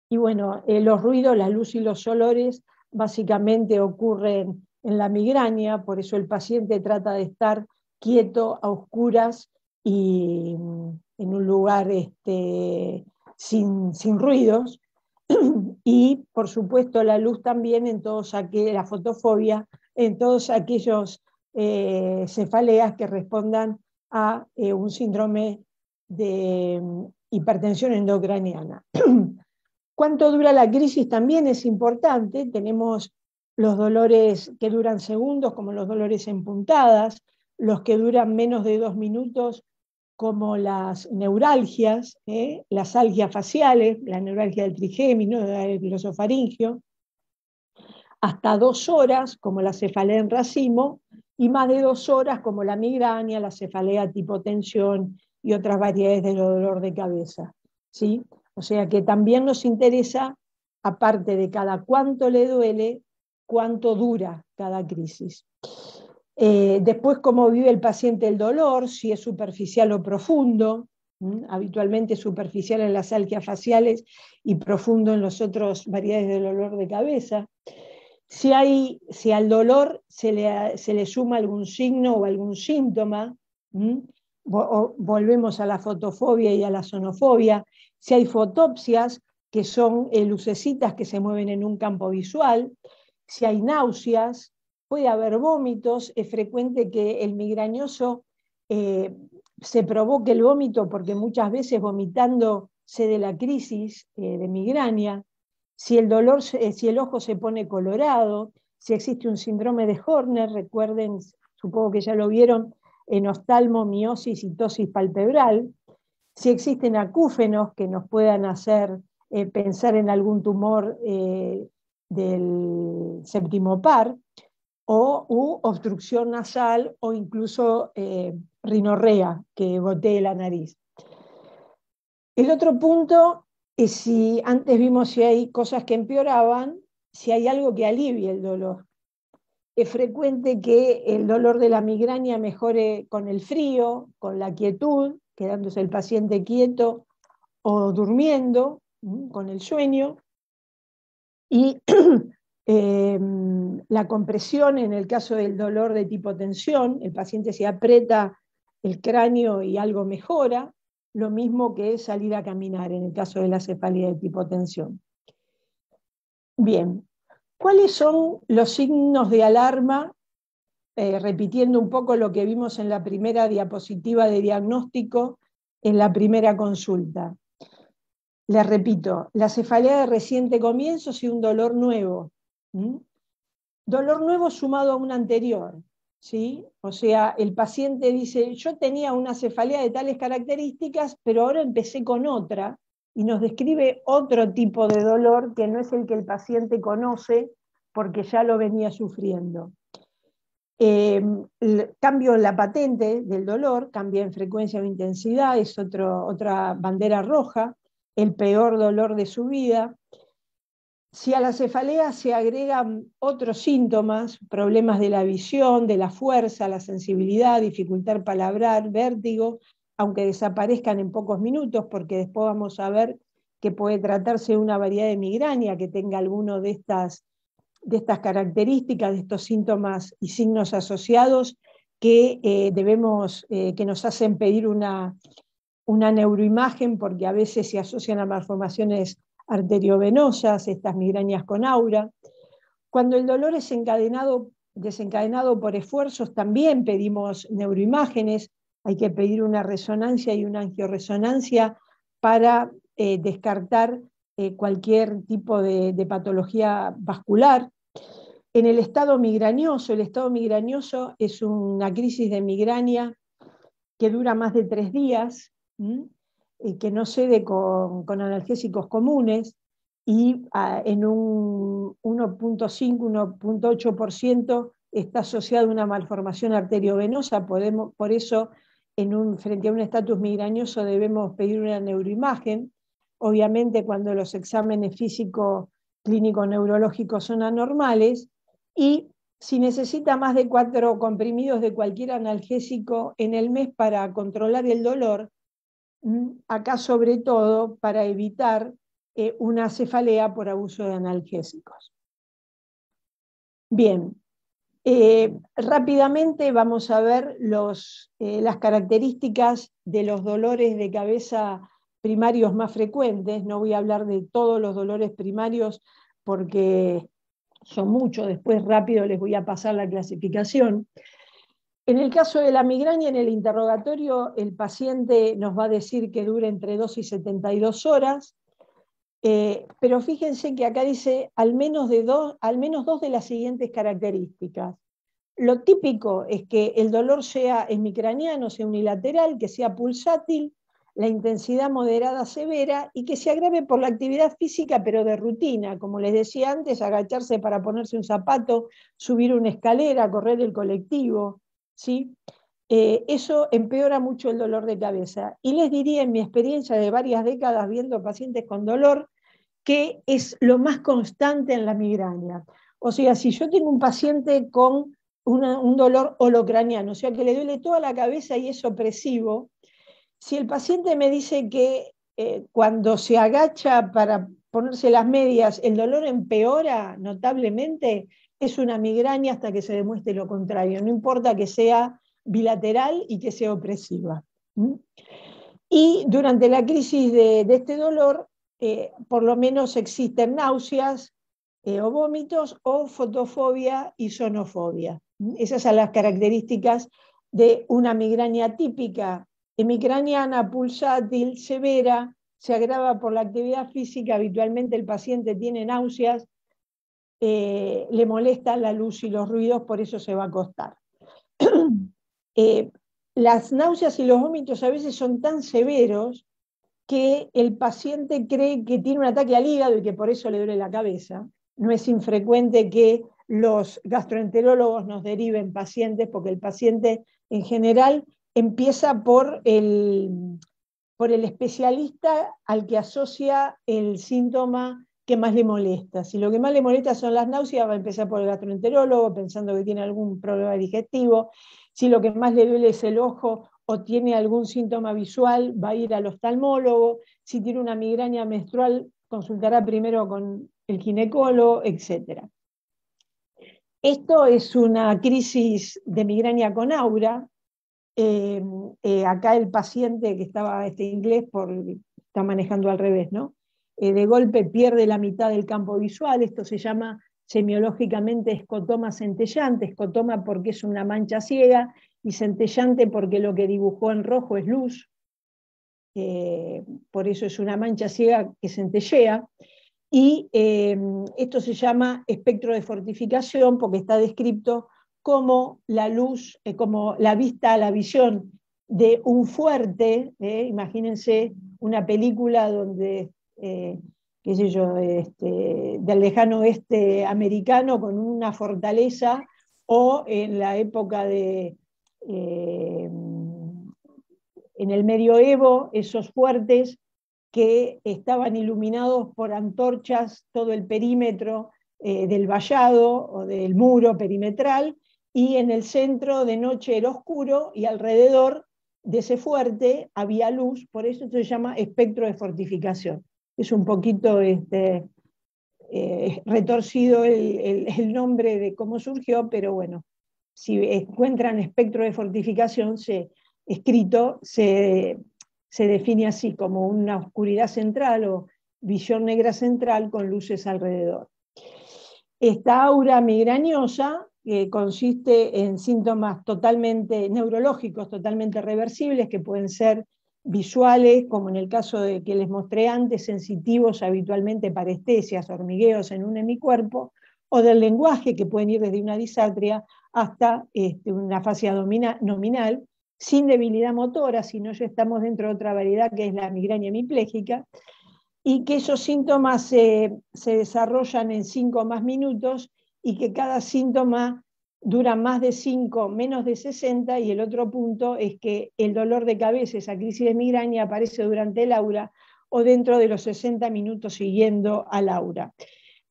Y bueno, los ruidos, la luz y los olores básicamente ocurren en la migraña, por eso el paciente trata de estar quieto, a oscuras y en un lugar sin ruidos. Y por supuesto la luz también en todos aquellos, la fotofobia, en todos aquellos cefaleas que respondan a un síndrome de hipertensión endocraniana. ¿Cuánto dura la crisis? También es importante. Tenemos los dolores que duran segundos, como los dolores en puntadas, los que duran menos de 2 minutos, como las neuralgias, las algias faciales, la neuralgia del trigémino, del glosofaringio, hasta 2 horas, como la cefalea en racimo, y más de 2 horas, como la migraña, la cefalea tipo tensión y otras variedades del dolor de cabeza, ¿sí? O sea que también nos interesa, aparte de cada cuánto le duele, cuánto dura cada crisis. Después, cómo vive el paciente el dolor, si es superficial o profundo, habitualmente superficial en las algias faciales y profundo en las otras variedades del dolor de cabeza. Si al dolor se le suma algún signo o algún síntoma, volvemos a la fotofobia y a la sonofobia. Si hay fotopsias, que son lucecitas que se mueven en un campo visual. Si hay náuseas, puede haber vómitos. Es frecuente que el migrañoso se provoque el vómito porque muchas veces vomitando cede la crisis de migraña. Si el ojo se pone colorado, si existe un síndrome de Horner, recuerden, supongo que ya lo vieron, en oftalmo, miosis y tosis palpebral, si existen acúfenos que nos puedan hacer pensar en algún tumor del séptimo par, u obstrucción nasal o incluso rinorrea, que gotee la nariz. El otro punto es si antes vimos si hay cosas que empeoraban, si hay algo que alivie el dolor. Es frecuente que el dolor de la migraña mejore con el frío, con la quietud, quedándose el paciente quieto o durmiendo, con el sueño, y la compresión en el caso del dolor de tipo tensión, el paciente se aprieta el cráneo y algo mejora, lo mismo que salir a caminar en el caso de la cefalea de tipo tensión. Bien, ¿cuáles son los signos de alarma? Repitiendo un poco lo que vimos en la primera diapositiva de diagnóstico, en la primera consulta. Les repito, la cefalea de reciente comienzo y un dolor nuevo. Dolor nuevo sumado a un anterior, ¿sí? O sea, el paciente dice, yo tenía una cefalea de tales características, pero ahora empecé con otra, y nos describe otro tipo de dolor que no es el que el paciente conoce porque ya lo venía sufriendo. Cambio en la patente del dolor, cambia en frecuencia o intensidad, es otra bandera roja, el peor dolor de su vida. Si a la cefalea se agregan otros síntomas, problemas de la visión, de la fuerza, la sensibilidad, dificultad para hablar, vértigo, aunque desaparezcan en pocos minutos, porque después vamos a ver que puede tratarse de una variedad de migraña que tenga alguno de estas características, de estos síntomas y signos asociados que que nos hacen pedir una neuroimagen, porque a veces se asocian a malformaciones arteriovenosas, estas migrañas con aura. Cuando el dolor es desencadenado por esfuerzos, también pedimos neuroimágenes, hay que pedir una resonancia y una angioresonancia para descartar cualquier tipo de patología vascular. En el estado migrañoso es una crisis de migraña que dura más de 3 días, que no cede con analgésicos comunes, y en un 1.5-1.8% está asociado a una malformación arteriovenosa. Por eso, frente a un estatus migrañoso debemos pedir una neuroimagen. Obviamente cuando los exámenes físico, clínico, neurológicos son anormales, y si necesita más de 4 comprimidos de cualquier analgésico en el mes para controlar el dolor, acá sobre todo para evitar una cefalea por abuso de analgésicos. Bien, rápidamente vamos a ver las características de los dolores de cabeza primarios más frecuentes. No voy a hablar de todos los dolores primarios porque son muchos, después rápido les voy a pasar la clasificación. En el caso de la migraña, en el interrogatorio, el paciente nos va a decir que dura entre 2 y 72 horas, pero fíjense que acá dice al menos dos de las siguientes características. Lo típico es que el dolor sea hemicraniano, sea unilateral, que sea pulsátil, la intensidad moderada severa y que se agrave por la actividad física, pero de rutina, como les decía antes, agacharse para ponerse un zapato, subir una escalera, correr el colectivo, ¿sí? Eso empeora mucho el dolor de cabeza. Y les diría, en mi experiencia de varias décadas viendo pacientes con dolor, que es lo más constante en la migraña. O sea, si yo tengo un paciente con un dolor holocraniano, o sea, que le duele toda la cabeza y es opresivo, si el paciente me dice que cuando se agacha para ponerse las medias el dolor empeora notablemente, es una migraña hasta que se demuestre lo contrario, no importa que sea bilateral y que sea opresiva. ¿Mm? Y durante la crisis de este dolor, por lo menos existen náuseas o vómitos o fotofobia y sonofobia. Esas son las características de una migraña típica, hemicraniana, pulsátil, severa, se agrava por la actividad física, habitualmente el paciente tiene náuseas, le molesta la luz y los ruidos, por eso se va a acostar. eh, las náuseas y los vómitos a veces son tan severos que el paciente cree que tiene un ataque al hígado y que por eso le duele la cabeza. No es infrecuente que los gastroenterólogos nos deriven pacientes, porque el paciente en general empieza por el especialista al que asocia el síntoma que más le molesta. Si lo que más le molesta son las náuseas, va a empezar por el gastroenterólogo pensando que tiene algún problema digestivo. Si lo que más le duele es el ojo o tiene algún síntoma visual, va a ir al oftalmólogo. Si tiene una migraña menstrual, consultará primero con el ginecólogo, etc. Esto es una crisis de migraña con aura. Acá el paciente que estaba inglés está manejando al revés, ¿no? De golpe pierde la mitad del campo visual. Esto se llama semiológicamente escotoma centellante, escotoma porque es una mancha ciega y centellante porque lo que dibujó en rojo es luz, por eso es una mancha ciega que centellea. Y esto se llama espectro de fortificación porque está descrito como la luz, como la vista, la visión de un fuerte, imagínense una película donde, qué sé yo, del lejano oeste americano con una fortaleza, o en la época en el medioevo, esos fuertes que estaban iluminados por antorchas todo el perímetro del vallado o del muro perimetral, y en el centro de noche era oscuro y alrededor de ese fuerte había luz, por eso se llama espectro de fortificación. Es un poquito retorcido el nombre de cómo surgió, pero bueno, si encuentran espectro de fortificación escrito, se define así, como una oscuridad central o visión negra central con luces alrededor. Esta aura migrañosa consiste en síntomas totalmente neurológicos, totalmente reversibles, que pueden ser visuales, como en el caso de que les mostré antes, sensitivos habitualmente parestesias, hormigueos en un hemicuerpo, o del lenguaje, que pueden ir desde una disartria hasta una fascia nominal, sin debilidad motora, sino ya estamos dentro de otra variedad que es la migraña hemipléjica, y que esos síntomas se desarrollan en 5 o más minutos y que cada síntoma dura más de 5, menos de 60, y el otro punto es que el dolor de cabeza, esa crisis de migraña, aparece durante el aura o dentro de los 60 minutos siguiendo al aura.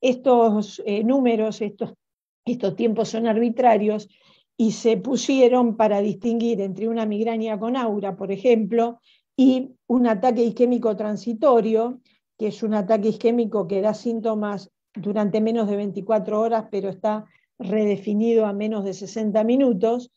Estos números, estos tiempos son arbitrarios y se pusieron para distinguir entre una migraña con aura, por ejemplo, y un ataque isquémico transitorio, que es un ataque isquémico que da síntomas durante menos de 24 horas, pero está redefinido a menos de 60 minutos.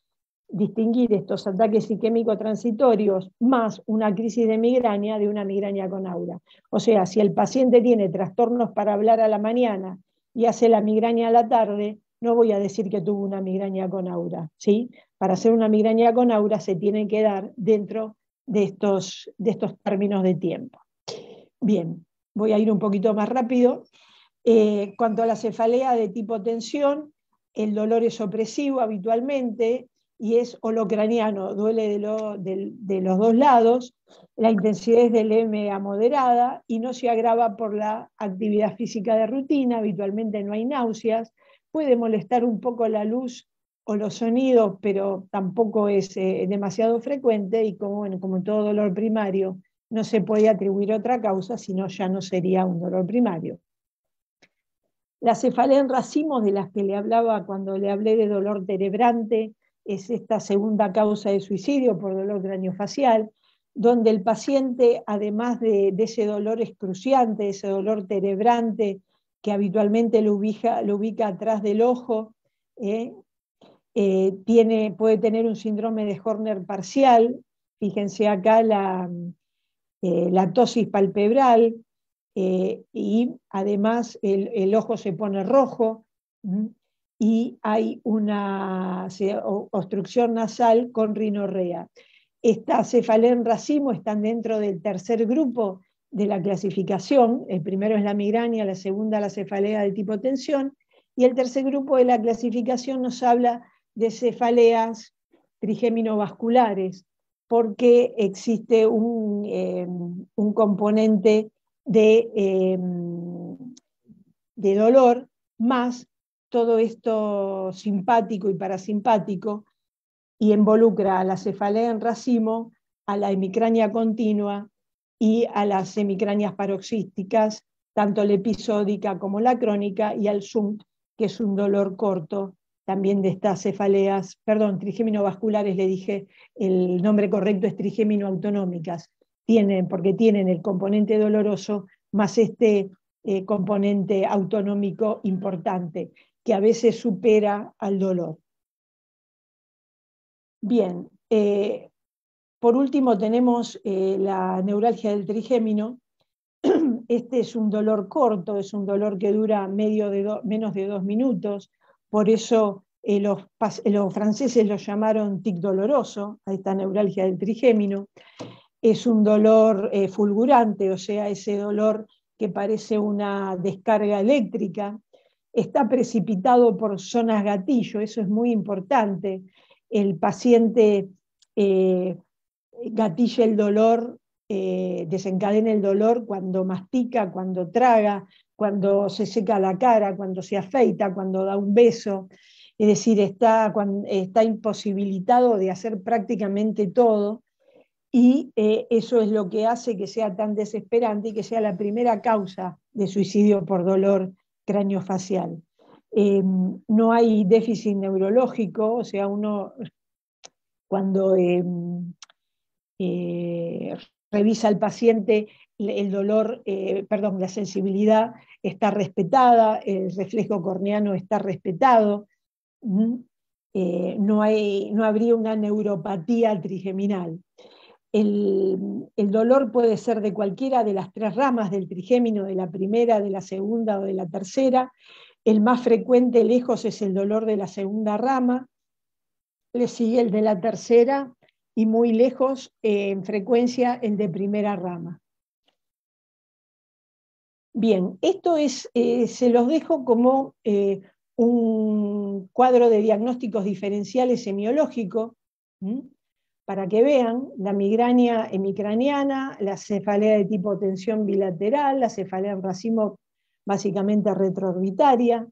Distinguir estos ataques isquémicos transitorios más una crisis de migraña de una migraña con aura. O sea, si el paciente tiene trastornos para hablar a la mañana y hace la migraña a la tarde, no voy a decir que tuvo una migraña con aura, ¿sí? Para hacer una migraña con aura se tiene que dar dentro de estos términos de tiempo. Bien, voy a ir un poquito más rápido. Cuanto a la cefalea de tipo tensión, el dolor es opresivo habitualmente y es holocraniano, duele de los dos lados, la intensidad es de leve a moderada y no se agrava por la actividad física de rutina, habitualmente no hay náuseas, puede molestar un poco la luz o los sonidos, pero tampoco es demasiado frecuente y bueno, como todo dolor primario, no se puede atribuir otra causa, sino ya no sería un dolor primario. La cefalea en racimos, de las que le hablaba cuando le hablé de dolor terebrante, es esta segunda causa de suicidio por dolor craneofacial, donde el paciente, además de ese dolor excruciante, ese dolor terebrante que habitualmente lo ubica atrás del ojo, puede tener un síndrome de Horner parcial. Fíjense acá la tosis palpebral, y además el ojo se pone rojo, y hay una obstrucción nasal con rinorrea. Estas cefaleas en racimo están dentro del tercer grupo de la clasificación. El primero es la migraña, la segunda la cefalea de tipo tensión, y el tercer grupo de la clasificación nos habla de cefaleas trigéminovasculares, porque existe un componente de dolor, más todo esto simpático y parasimpático, y involucra a la cefalea en racimo, a la hemicrania continua y a las hemicranias paroxísticas, tanto la episódica como la crónica, y al SUNT, que es un dolor corto también de estas cefaleas, perdón, trigéminovasculares, le dije, el nombre correcto es trigéminoautonómicas, porque tienen el componente doloroso más este componente autonómico importante, que a veces supera al dolor. Bien, por último tenemos la neuralgia del trigémino. Este es un dolor corto, es un dolor que dura menos de 2 minutos, por eso los franceses lo llamaron tic doloroso, a esta neuralgia del trigémino. Es un dolor fulgurante, o sea, ese dolor que parece una descarga eléctrica. Está precipitado por zonas gatillo, eso es muy importante. El paciente gatilla el dolor, desencadena el dolor cuando mastica, cuando traga, cuando se seca la cara, cuando se afeita, cuando da un beso. Es decir, está imposibilitado de hacer prácticamente todo, y eso es lo que hace que sea tan desesperante y que sea la primera causa de suicidio por dolor craneofacial. No hay déficit neurológico, o sea, uno cuando revisa al paciente, el dolor, la sensibilidad está respetada, el reflejo corneano está respetado, no habría una neuropatía trigeminal. El dolor puede ser de cualquiera de las 3 ramas del trigémino, de la primera, de la segunda o de la tercera. El más frecuente lejos es el dolor de la segunda rama, le sigue el de la tercera y muy lejos en frecuencia el de primera rama. Bien, esto se los dejo como un cuadro de diagnósticos diferenciales semiológico, para que vean la migraña hemicraniana, la cefalea de tipo tensión bilateral, la cefalea en racimo básicamente retroorbitaria,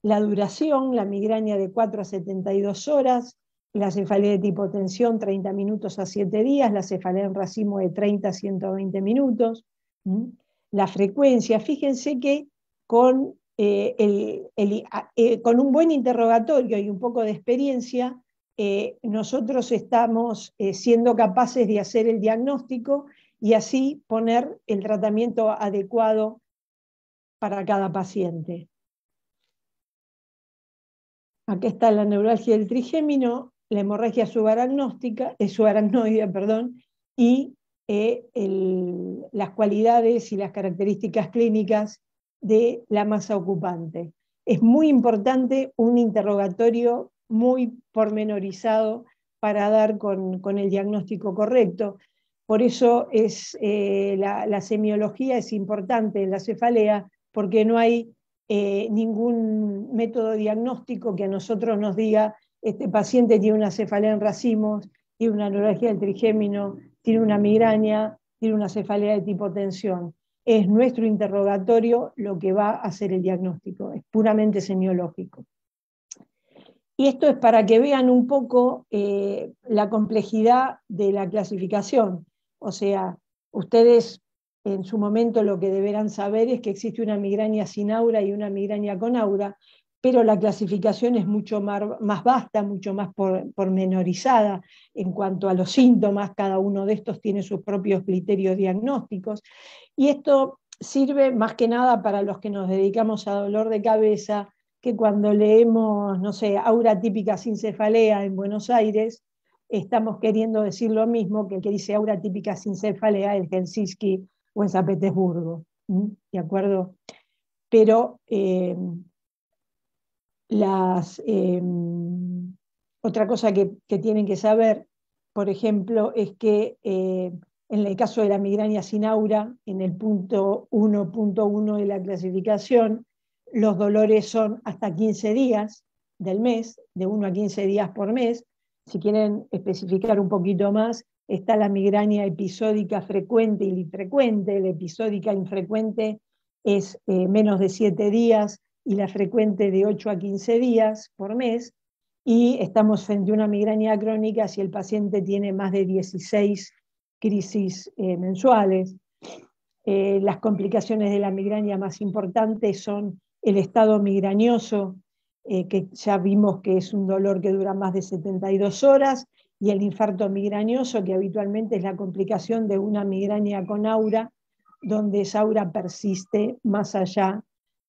la duración, la migraña de 4 a 72 horas, la cefalea de tipo tensión 30 minutos a 7 días, la cefalea en racimo de 30 a 120 minutos. La frecuencia, fíjense que con un buen interrogatorio y un poco de experiencia, nosotros estamos siendo capaces de hacer el diagnóstico y así poner el tratamiento adecuado para cada paciente. Acá está la neuralgia del trigémino, la hemorragia subaracnoidea, y las cualidades y las características clínicas de la masa ocupante. Es muy importante un interrogatorio muy pormenorizado para dar con el diagnóstico correcto. Por eso la semiología es importante en la cefalea, porque no hay ningún método diagnóstico que a nosotros nos diga, este paciente tiene una cefalea en racimos, tiene una neuralgia del trigémino, tiene una migraña, tiene una cefalea de tipo tensión. Es nuestro interrogatorio lo que va a hacer el diagnóstico, es puramente semiológico. Y esto es para que vean un poco la complejidad de la clasificación. O sea, ustedes en su momento lo que deberán saber es que existe una migraña sin aura y una migraña con aura, pero la clasificación es mucho más vasta, mucho más pormenorizada en cuanto a los síntomas. Cada uno de estos tiene sus propios criterios diagnósticos. Y esto sirve más que nada para los que nos dedicamos a dolor de cabeza, que cuando leemos, no sé, aura típica sin cefalea en Buenos Aires, estamos queriendo decir lo mismo que el que dice aura típica sin cefalea en Helsinki o en San Petersburgo. ¿De acuerdo? Pero otra cosa que tienen que saber, por ejemplo, es que en el caso de la migraña sin aura, en el punto 1.1 de la clasificación, los dolores son hasta 15 días del mes, de 1 a 15 días por mes. Si quieren especificar un poquito más, está la migraña episódica frecuente y infrecuente. La episódica infrecuente es menos de 7 días y la frecuente de 8 a 15 días por mes. Y estamos frente a una migraña crónica si el paciente tiene más de 16 crisis mensuales. Las complicaciones de la migraña más importantes son el estado migrañoso, que ya vimos que es un dolor que dura más de 72 horas, y el infarto migrañoso, que habitualmente es la complicación de una migraña con aura, donde esa aura persiste más allá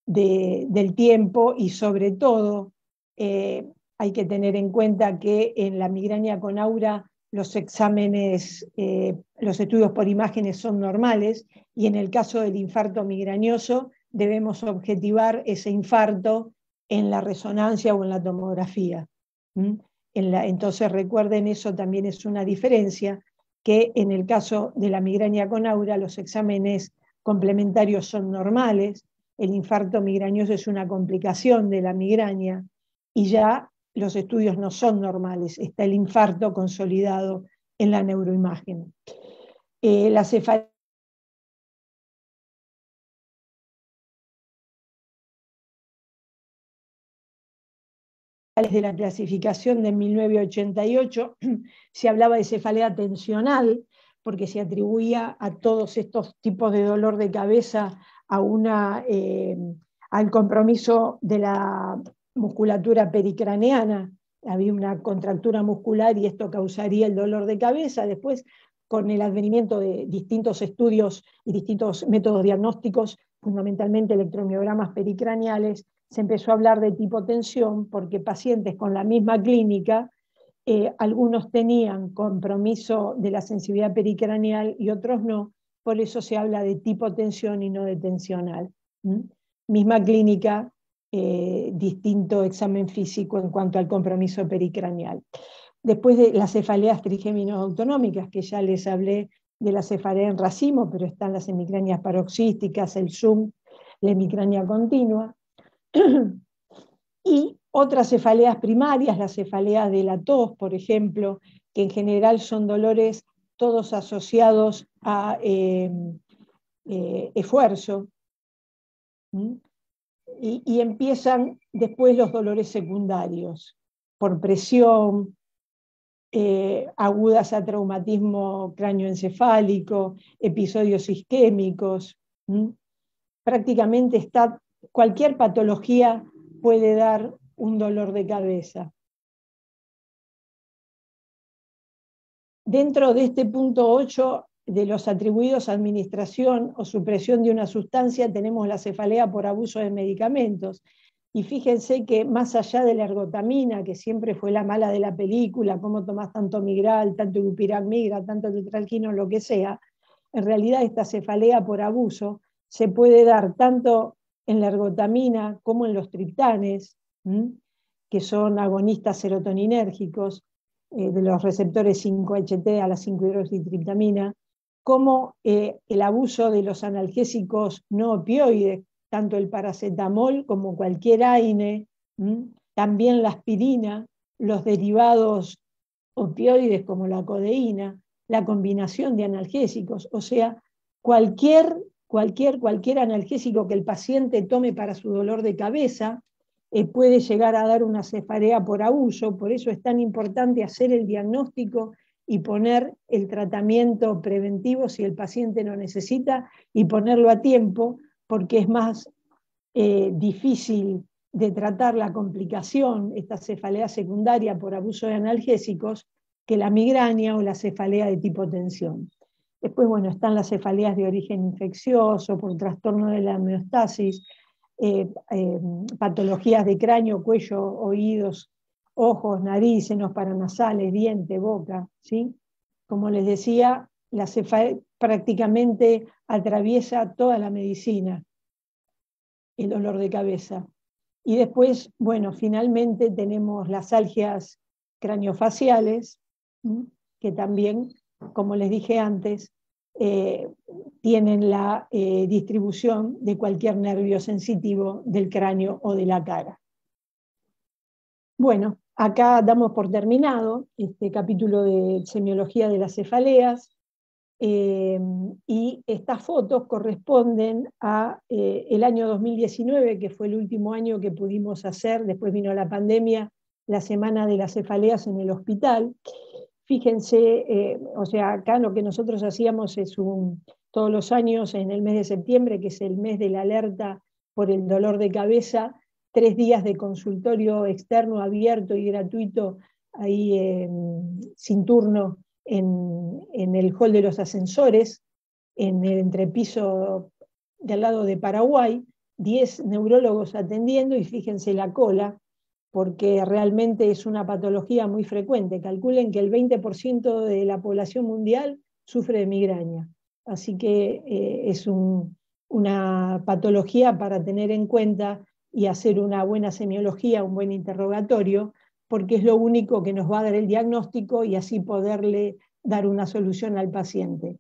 del tiempo, y sobre todo hay que tener en cuenta que en la migraña con aura los exámenes, los estudios por imágenes son normales, y en el caso del infarto migrañoso debemos objetivar ese infarto en la resonancia o en la tomografía. Entonces recuerden, eso también es una diferencia, que en el caso de la migraña con aura los exámenes complementarios son normales, el infarto migrañoso es una complicación de la migraña y ya los estudios no son normales, está el infarto consolidado en la neuroimagen. La cefalea de la clasificación de 1988 se hablaba de cefalea tensional, porque se atribuía a todos estos tipos de dolor de cabeza al compromiso de la musculatura pericraneana. Había una contractura muscular y esto causaría el dolor de cabeza. Después, con el advenimiento de distintos estudios y distintos métodos diagnósticos, fundamentalmente electromiogramas pericraneales, se empezó a hablar de tipo tensión, porque pacientes con la misma clínica, algunos tenían compromiso de la sensibilidad pericraneal y otros no, por eso se habla de tipo tensión y no de tensional. Misma clínica, distinto examen físico en cuanto al compromiso pericraneal. Después de las cefaleas trigémino-autonómicas, que ya les hablé de la cefalea en racimo, pero están las hemicranias paroxísticas, el Zoom, la hemicrania continua, y otras cefaleas primarias, las cefaleas de la tos, por ejemplo, que en general son dolores todos asociados a esfuerzo. Y empiezan después los dolores secundarios, por presión, agudas a traumatismo cráneoencefálico, episodios isquémicos. Prácticamente cualquier patología puede dar un dolor de cabeza. Dentro de este punto 8 de los atribuidos a administración o supresión de una sustancia, tenemos la cefalea por abuso de medicamentos. Y fíjense que más allá de la ergotamina, que siempre fue la mala de la película, cómo tomás tanto migral, tanto ibupiramigra, tanto tetralquino, lo que sea, en realidad esta cefalea por abuso se puede dar tanto en la ergotamina como en los triptanes, que son agonistas serotoninérgicos de los receptores 5-HT a la 5-hidroxitriptamina, como el abuso de los analgésicos no opioides, tanto el paracetamol como cualquier AINE, también la aspirina, los derivados opioides como la codeína, la combinación de analgésicos, o sea, cualquier analgésico que el paciente tome para su dolor de cabeza puede llegar a dar una cefalea por abuso. Por eso es tan importante hacer el diagnóstico y poner el tratamiento preventivo si el paciente lo necesita y ponerlo a tiempo, porque es más difícil de tratar la complicación, esta cefalea secundaria por abuso de analgésicos, que la migraña o la cefalea de tipo tensión. Después, bueno, están las cefaleas de origen infeccioso, por trastorno de la homeostasis, patologías de cráneo, cuello, oídos, ojos, nariz, senos paranasales, diente, boca, ¿sí? Como les decía, la cefalea prácticamente atraviesa toda la medicina, el dolor de cabeza. Y después, bueno, finalmente tenemos las algias craniofaciales, que también, como les dije antes, tienen la distribución de cualquier nervio sensitivo del cráneo o de la cara. Bueno, acá damos por terminado este capítulo de semiología de las cefaleas. Y estas fotos corresponden a el año 2019, que fue el último año que pudimos hacer, después vino la pandemia, la semana de las cefaleas en el hospital. Fíjense, o sea, acá lo que nosotros hacíamos es todos los años en el mes de septiembre, que es el mes de la alerta por el dolor de cabeza, 3 días de consultorio externo, abierto y gratuito, ahí sin turno, en el hall de los ascensores, en el entrepiso de al lado de Paraguay, 10 neurólogos atendiendo, y fíjense la cola, porque realmente es una patología muy frecuente. Calculen que el 20% de la población mundial sufre de migraña, así que es una patología para tener en cuenta y hacer una buena semiología, un buen interrogatorio, porque es lo único que nos va a dar el diagnóstico y así poderle dar una solución al paciente.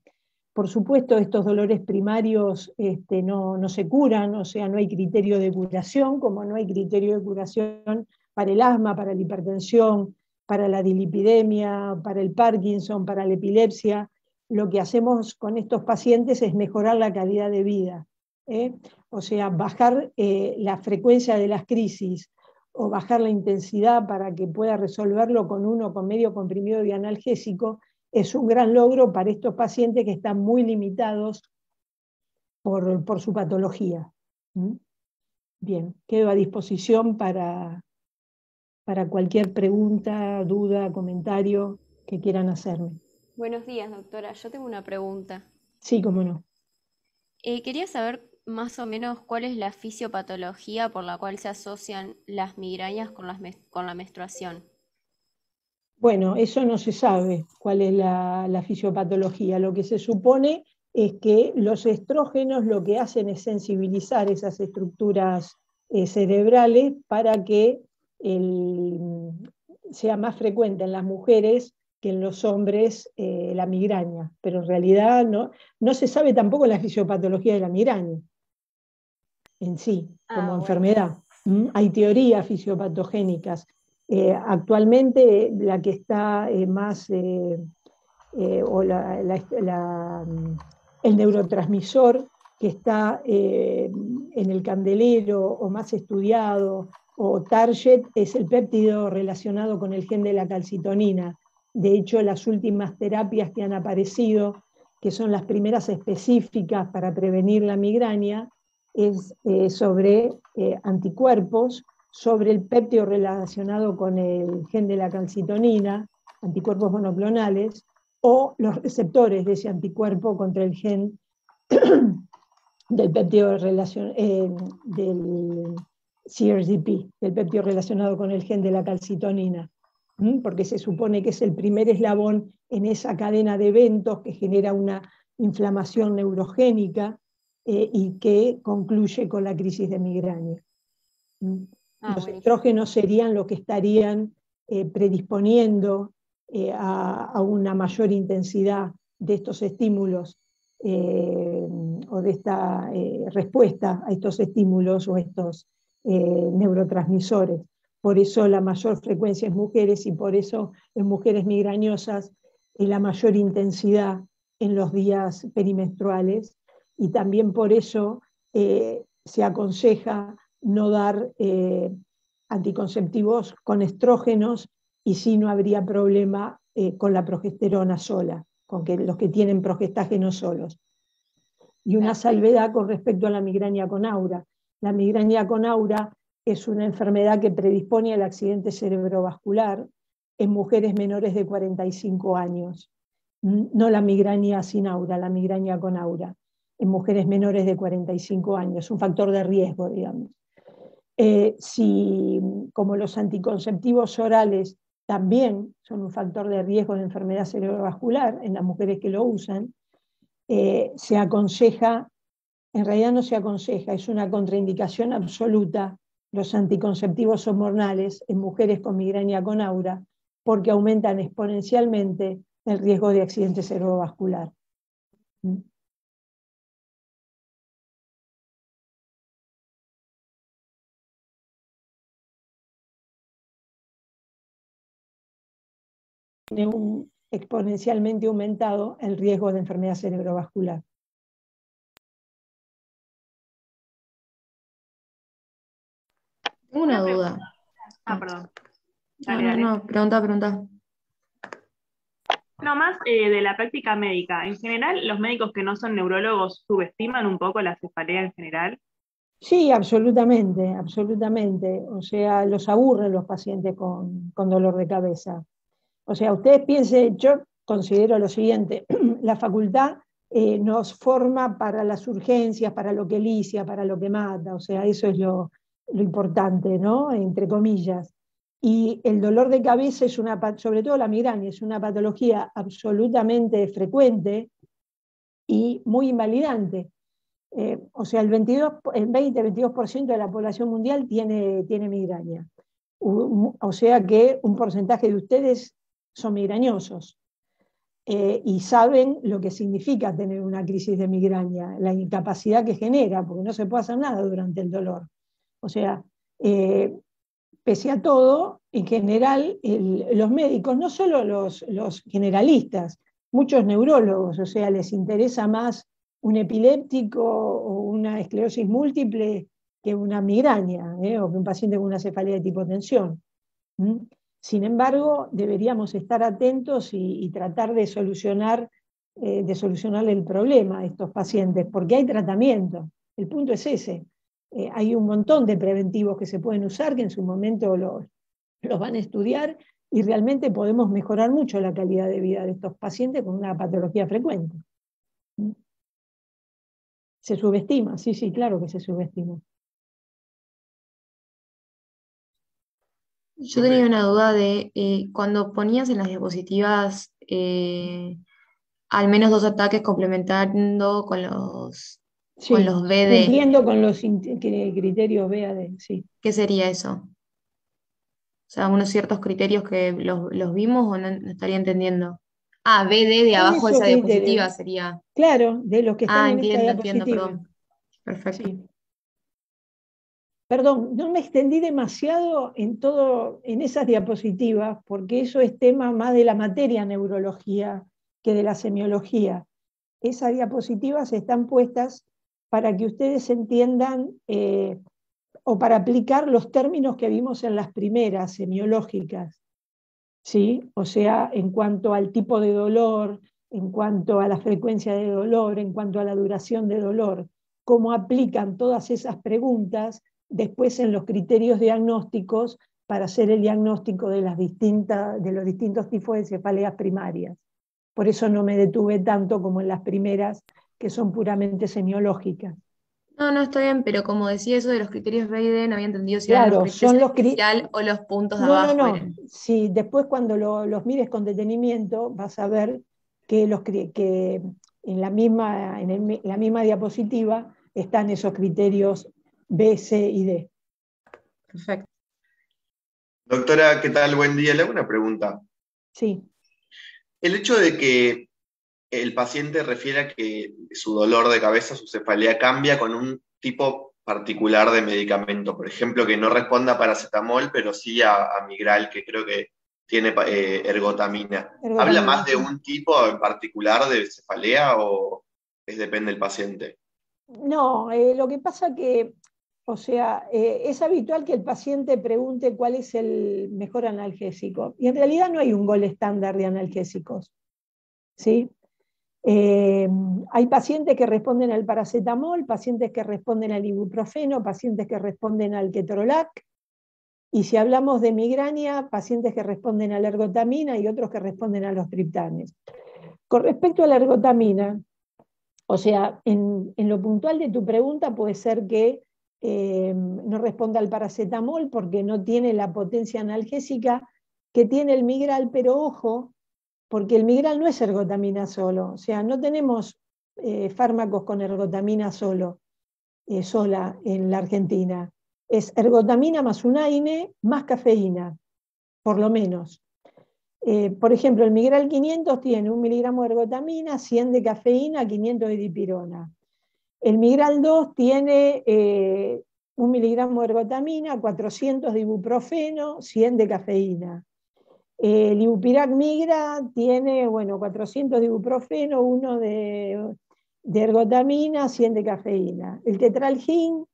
Por supuesto, estos dolores primarios no se curan, o sea, no hay criterio de curación, como no hay criterio de curación para el asma, para la hipertensión, para la dilipidemia, para el Parkinson, para la epilepsia. Lo que hacemos con estos pacientes es mejorar la calidad de vida, o sea, bajar la frecuencia de las crisis, o bajar la intensidad para que pueda resolverlo con medio comprimido de analgésico, es un gran logro para estos pacientes que están muy limitados por su patología. Bien, quedo a disposición para cualquier pregunta, duda, comentario que quieran hacerme. Buenos días, doctora. Yo tengo una pregunta. Sí, cómo no. Quería saber más o menos cuál es la fisiopatología por la cual se asocian las migrañas con la menstruación. Bueno, eso no se sabe cuál es la fisiopatología. Lo que se supone es que los estrógenos lo que hacen es sensibilizar esas estructuras cerebrales para que sea más frecuente en las mujeres que en los hombres la migraña. Pero en realidad no se sabe tampoco la fisiopatología de la migraña en sí, como enfermedad. Hay teorías fisiopatogénicas. Actualmente la que está más, o el neurotransmisor que está en el candelero o más estudiado o target es el péptido relacionado con el gen de la calcitonina. De hecho, las últimas terapias que han aparecido, que son las primeras específicas para prevenir la migraña, es sobre anticuerpos, sobre el péptido relacionado con el gen de la calcitonina, anticuerpos monoclonales, o los receptores de ese anticuerpo contra el gen del péptido del CRCP, del péptido relacionado con el gen de la calcitonina, porque se supone que es el primer eslabón en esa cadena de eventos que genera una inflamación neurogénica y que concluye con la crisis de migraña. Los estrógenos serían los que estarían predisponiendo a una mayor intensidad de estos estímulos o de esta respuesta a estos estímulos o estos neurotransmisores. Por eso la mayor frecuencia es mujeres y por eso en mujeres migrañosas la mayor intensidad en los días perimenstruales, y también por eso se aconseja no dar anticonceptivos con estrógenos, y sí no habría problema con la progesterona sola, con los que tienen progestágenos solos. Y una salvedad con respecto a la migraña con aura. La migraña con aura es una enfermedad que predispone al accidente cerebrovascular en mujeres menores de 45 años. No la migraña sin aura, la migraña con aura, en mujeres menores de 45 años, un factor de riesgo, digamos. Si, como los anticonceptivos orales también son un factor de riesgo de enfermedad cerebrovascular en las mujeres que lo usan, se aconseja, en realidad no se aconseja, es una contraindicación absoluta los anticonceptivos hormonales en mujeres con migraña con aura, porque aumentan exponencialmente el riesgo de accidente cerebrovascular. Tiene exponencialmente aumentado el riesgo de enfermedad cerebrovascular. Tengo una duda. Perdón. No, pregunta. No, más de la práctica médica. En general, los médicos que no son neurólogos subestiman un poco la cefalea en general. Sí, absolutamente, absolutamente. O sea, los aburren los pacientes con dolor de cabeza. O sea, ustedes piensen, yo considero lo siguiente, la facultad nos forma para las urgencias, para lo que licia, para lo que mata, o sea, eso es lo importante, ¿no? Entre comillas. Y el dolor de cabeza es sobre todo la migraña, es una patología absolutamente frecuente y muy invalidante. O sea, el 20-22% de la población mundial tiene migraña. O sea que un porcentaje de ustedes son migrañosos y saben lo que significa tener una crisis de migraña, la incapacidad que genera, porque no se puede hacer nada durante el dolor. O sea, pese a todo, en general, los médicos, no solo los generalistas, muchos neurólogos, o sea, les interesa más un epiléptico o una esclerosis múltiple que una migraña, o que un paciente con una cefalea de tipo tensión. Sin embargo, deberíamos estar atentos y tratar de solucionarle el problema a estos pacientes, porque hay tratamiento. El punto es ese. Hay un montón de preventivos que se pueden usar, que en su momento los van a estudiar, y realmente podemos mejorar mucho la calidad de vida de estos pacientes con una patología frecuente. Se subestima, sí, claro que se subestima. Yo tenía una duda de cuando ponías en las diapositivas al menos 2 ataques complementando con los Sí, BD. cumpliendo con los criterios BAD, sí. ¿Qué sería eso? O sea, unos ciertos criterios que los vimos o no estaría entendiendo. Ah, BD de abajo de Esos esa criterios. diapositiva sería. Claro, de los que están en esta Entiendo, diapositiva. perdón. Perfecto. Sí. Perdón, no me extendí demasiado en esas diapositivas, porque eso es tema más de la materia neurología que de la semiología. Esas diapositivas están puestas para que ustedes entiendan o para aplicar los términos que vimos en las primeras semiológicas, ¿sí? O sea, en cuanto al tipo de dolor, en cuanto a la frecuencia de dolor, en cuanto a la duración de dolor, cómo aplican todas esas preguntas después en los criterios diagnósticos para hacer el diagnóstico de los distintos tipos de cefaleas primarias. Por eso no me detuve tanto como en las primeras, que son puramente semiológicas. No, está bien, pero como decía eso de los criterios BID, no había entendido si eran los Claro, criterios son los inicial o los puntos de No, abajo. no. Si después cuando los mires con detenimiento vas a ver que en la misma diapositiva están esos criterios B, C y D. Perfecto. Doctora, ¿qué tal? Buen día. Le hago una pregunta. Sí. El hecho de que el paciente refiere a que su dolor de cabeza, su cefalea cambia con un tipo particular de medicamento. Por ejemplo, que no responda a paracetamol, pero sí a Migral, que creo que tiene ergotamina. ¿Habla Ergotamina, más de sí. un tipo en particular de cefalea o depende del paciente? No, lo que pasa que, o sea, es habitual que el paciente pregunte cuál es el mejor analgésico. Y en realidad no hay un gol estándar de analgésicos, ¿sí? Eh, Hay pacientes que responden al paracetamol, pacientes que responden al ibuprofeno, pacientes que responden al ketorolac, y si hablamos de migraña, pacientes que responden a la ergotamina y otros que responden a los triptanes. Con respecto a la ergotamina, o sea, en lo puntual de tu pregunta puede ser que no responda al paracetamol porque no tiene la potencia analgésica que tiene el Migral, pero ojo, porque el Migral no es ergotamina solo, o sea, no tenemos fármacos con ergotamina sola en la Argentina. Es ergotamina más un AINE más cafeína, por lo menos. Por ejemplo, el Migral 500 tiene 1 miligramo de ergotamina, 100 de cafeína, 500 de dipirona. El Migral 2 tiene 1 miligramo de ergotamina, 400 de ibuprofeno, 100 de cafeína. El Ibupirac Migra tiene, bueno, 400 de ibuprofeno, 1 de ergotamina, 100 de cafeína. El Tetralgin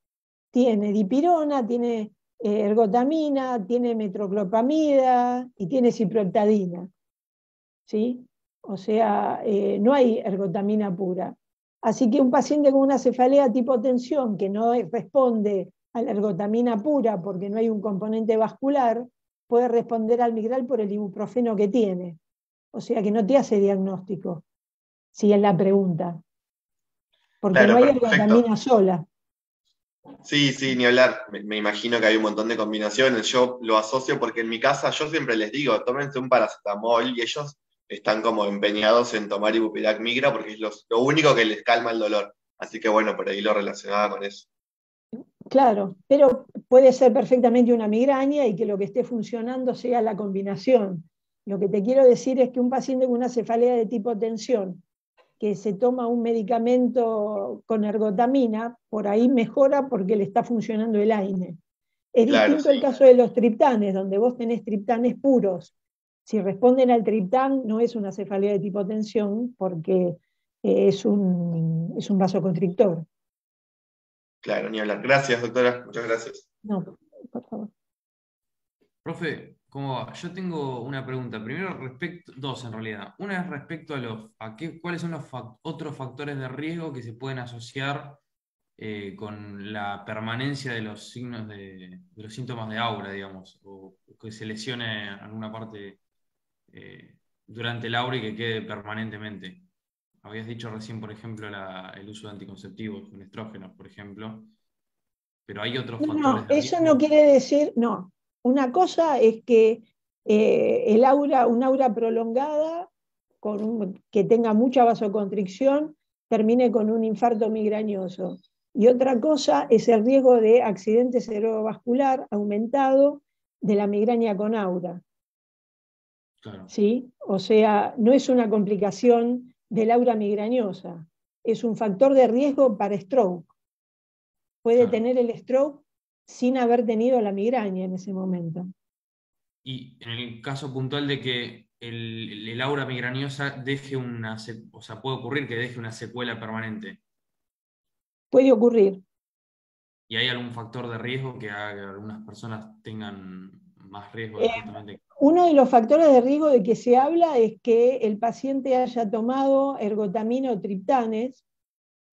tiene dipirona, tiene ergotamina, tiene metroclopramida y tiene ciproctadina, ¿sí? O sea, no hay ergotamina pura. Así que un paciente con una cefalea tipo tensión que no responde a la ergotamina pura porque no hay un componente vascular, puede responder al Migral por el ibuprofeno que tiene. O sea que no te hace diagnóstico, si es la pregunta, porque no Claro, hay perfecto. ergotamina sola. Sí, sí, ni hablar. Me imagino que hay un montón de combinaciones. Yo lo asocio porque en mi casa yo siempre les digo, tómense un paracetamol y ellos están como empeñados en tomar Ibupirac Migra porque es lo único que les calma el dolor. Así que bueno, por ahí lo relacionaba con eso. Claro, pero puede ser perfectamente una migraña y que lo que esté funcionando sea la combinación. Lo que te quiero decir es que un paciente con una cefalea de tipo tensión, que se toma un medicamento con ergotamina, por ahí mejora porque le está funcionando el AINE. Es Claro, distinto el sí. caso de los triptanes, donde vos tenés triptanes puros. Si responden al triptán, no es una cefalea de tipo tensión porque es un vasoconstrictor. Claro, ni hablar. Gracias, doctora. Muchas gracias. No, por favor. Profe, ¿cómo va? Yo tengo una pregunta. Primero, dos en realidad. Una es respecto cuáles son los otros factores de riesgo que se pueden asociar con la permanencia de los signos de los síntomas de aura, digamos, o que se lesione alguna parte durante el aura y que quede permanentemente. Habías dicho recién, por ejemplo, el uso de anticonceptivos con estrógenos, por ejemplo, pero hay otros factores No, de eso no riesgo. quiere decir, no. Una cosa es que un aura prolongada que tenga mucha vasoconstricción termine con un infarto migrañoso. Y otra cosa es el riesgo de accidente cerebrovascular aumentado de la migraña con aura. Claro, ¿Sí? O sea, no es una complicación del aura migrañosa, es un factor de riesgo para stroke. Puede claro. tener el stroke sin haber tenido la migraña en ese momento. Y en el caso puntual de que el aura migrañosa deje o sea, puede ocurrir que deje una secuela permanente. Puede ocurrir. ¿Y hay algún factor de riesgo que haga que algunas personas tengan más riesgo de Eh, justamente... Uno de los factores de riesgo de que se habla es que el paciente haya tomado ergotamina o triptanes,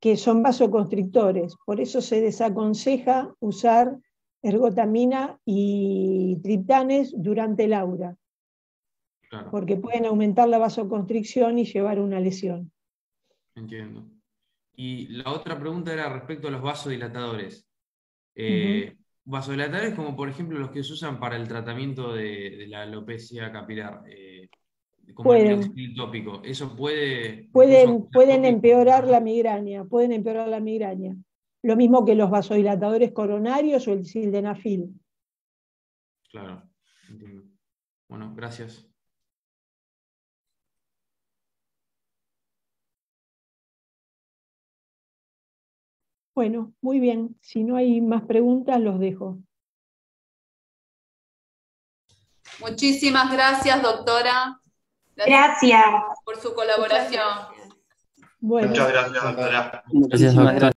que son vasoconstrictores. Por eso se desaconseja usar ergotamina y triptanes durante el aura, Claro, porque pueden aumentar la vasoconstricción y llevar a una lesión. entiendo. Y la otra pregunta era respecto a los vasodilatadores. Ujú. Vasodilatadores como por ejemplo los que se usan para el tratamiento de la alopecia capilar, como el Pueden, minoxidil tópico. ¿Eso puede incluso pueden, causar pueden tópico? empeorar la migraña, pueden empeorar la migraña. Lo mismo que los vasodilatadores coronarios o el sildenafil. Claro, entiendo. Bueno, gracias. Bueno, muy bien. Si no hay más preguntas, los dejo. Muchísimas gracias, doctora. Gracias. Por su colaboración. Muchas gracias. Bueno. Muchas gracias, doctora. Gracias, doctor.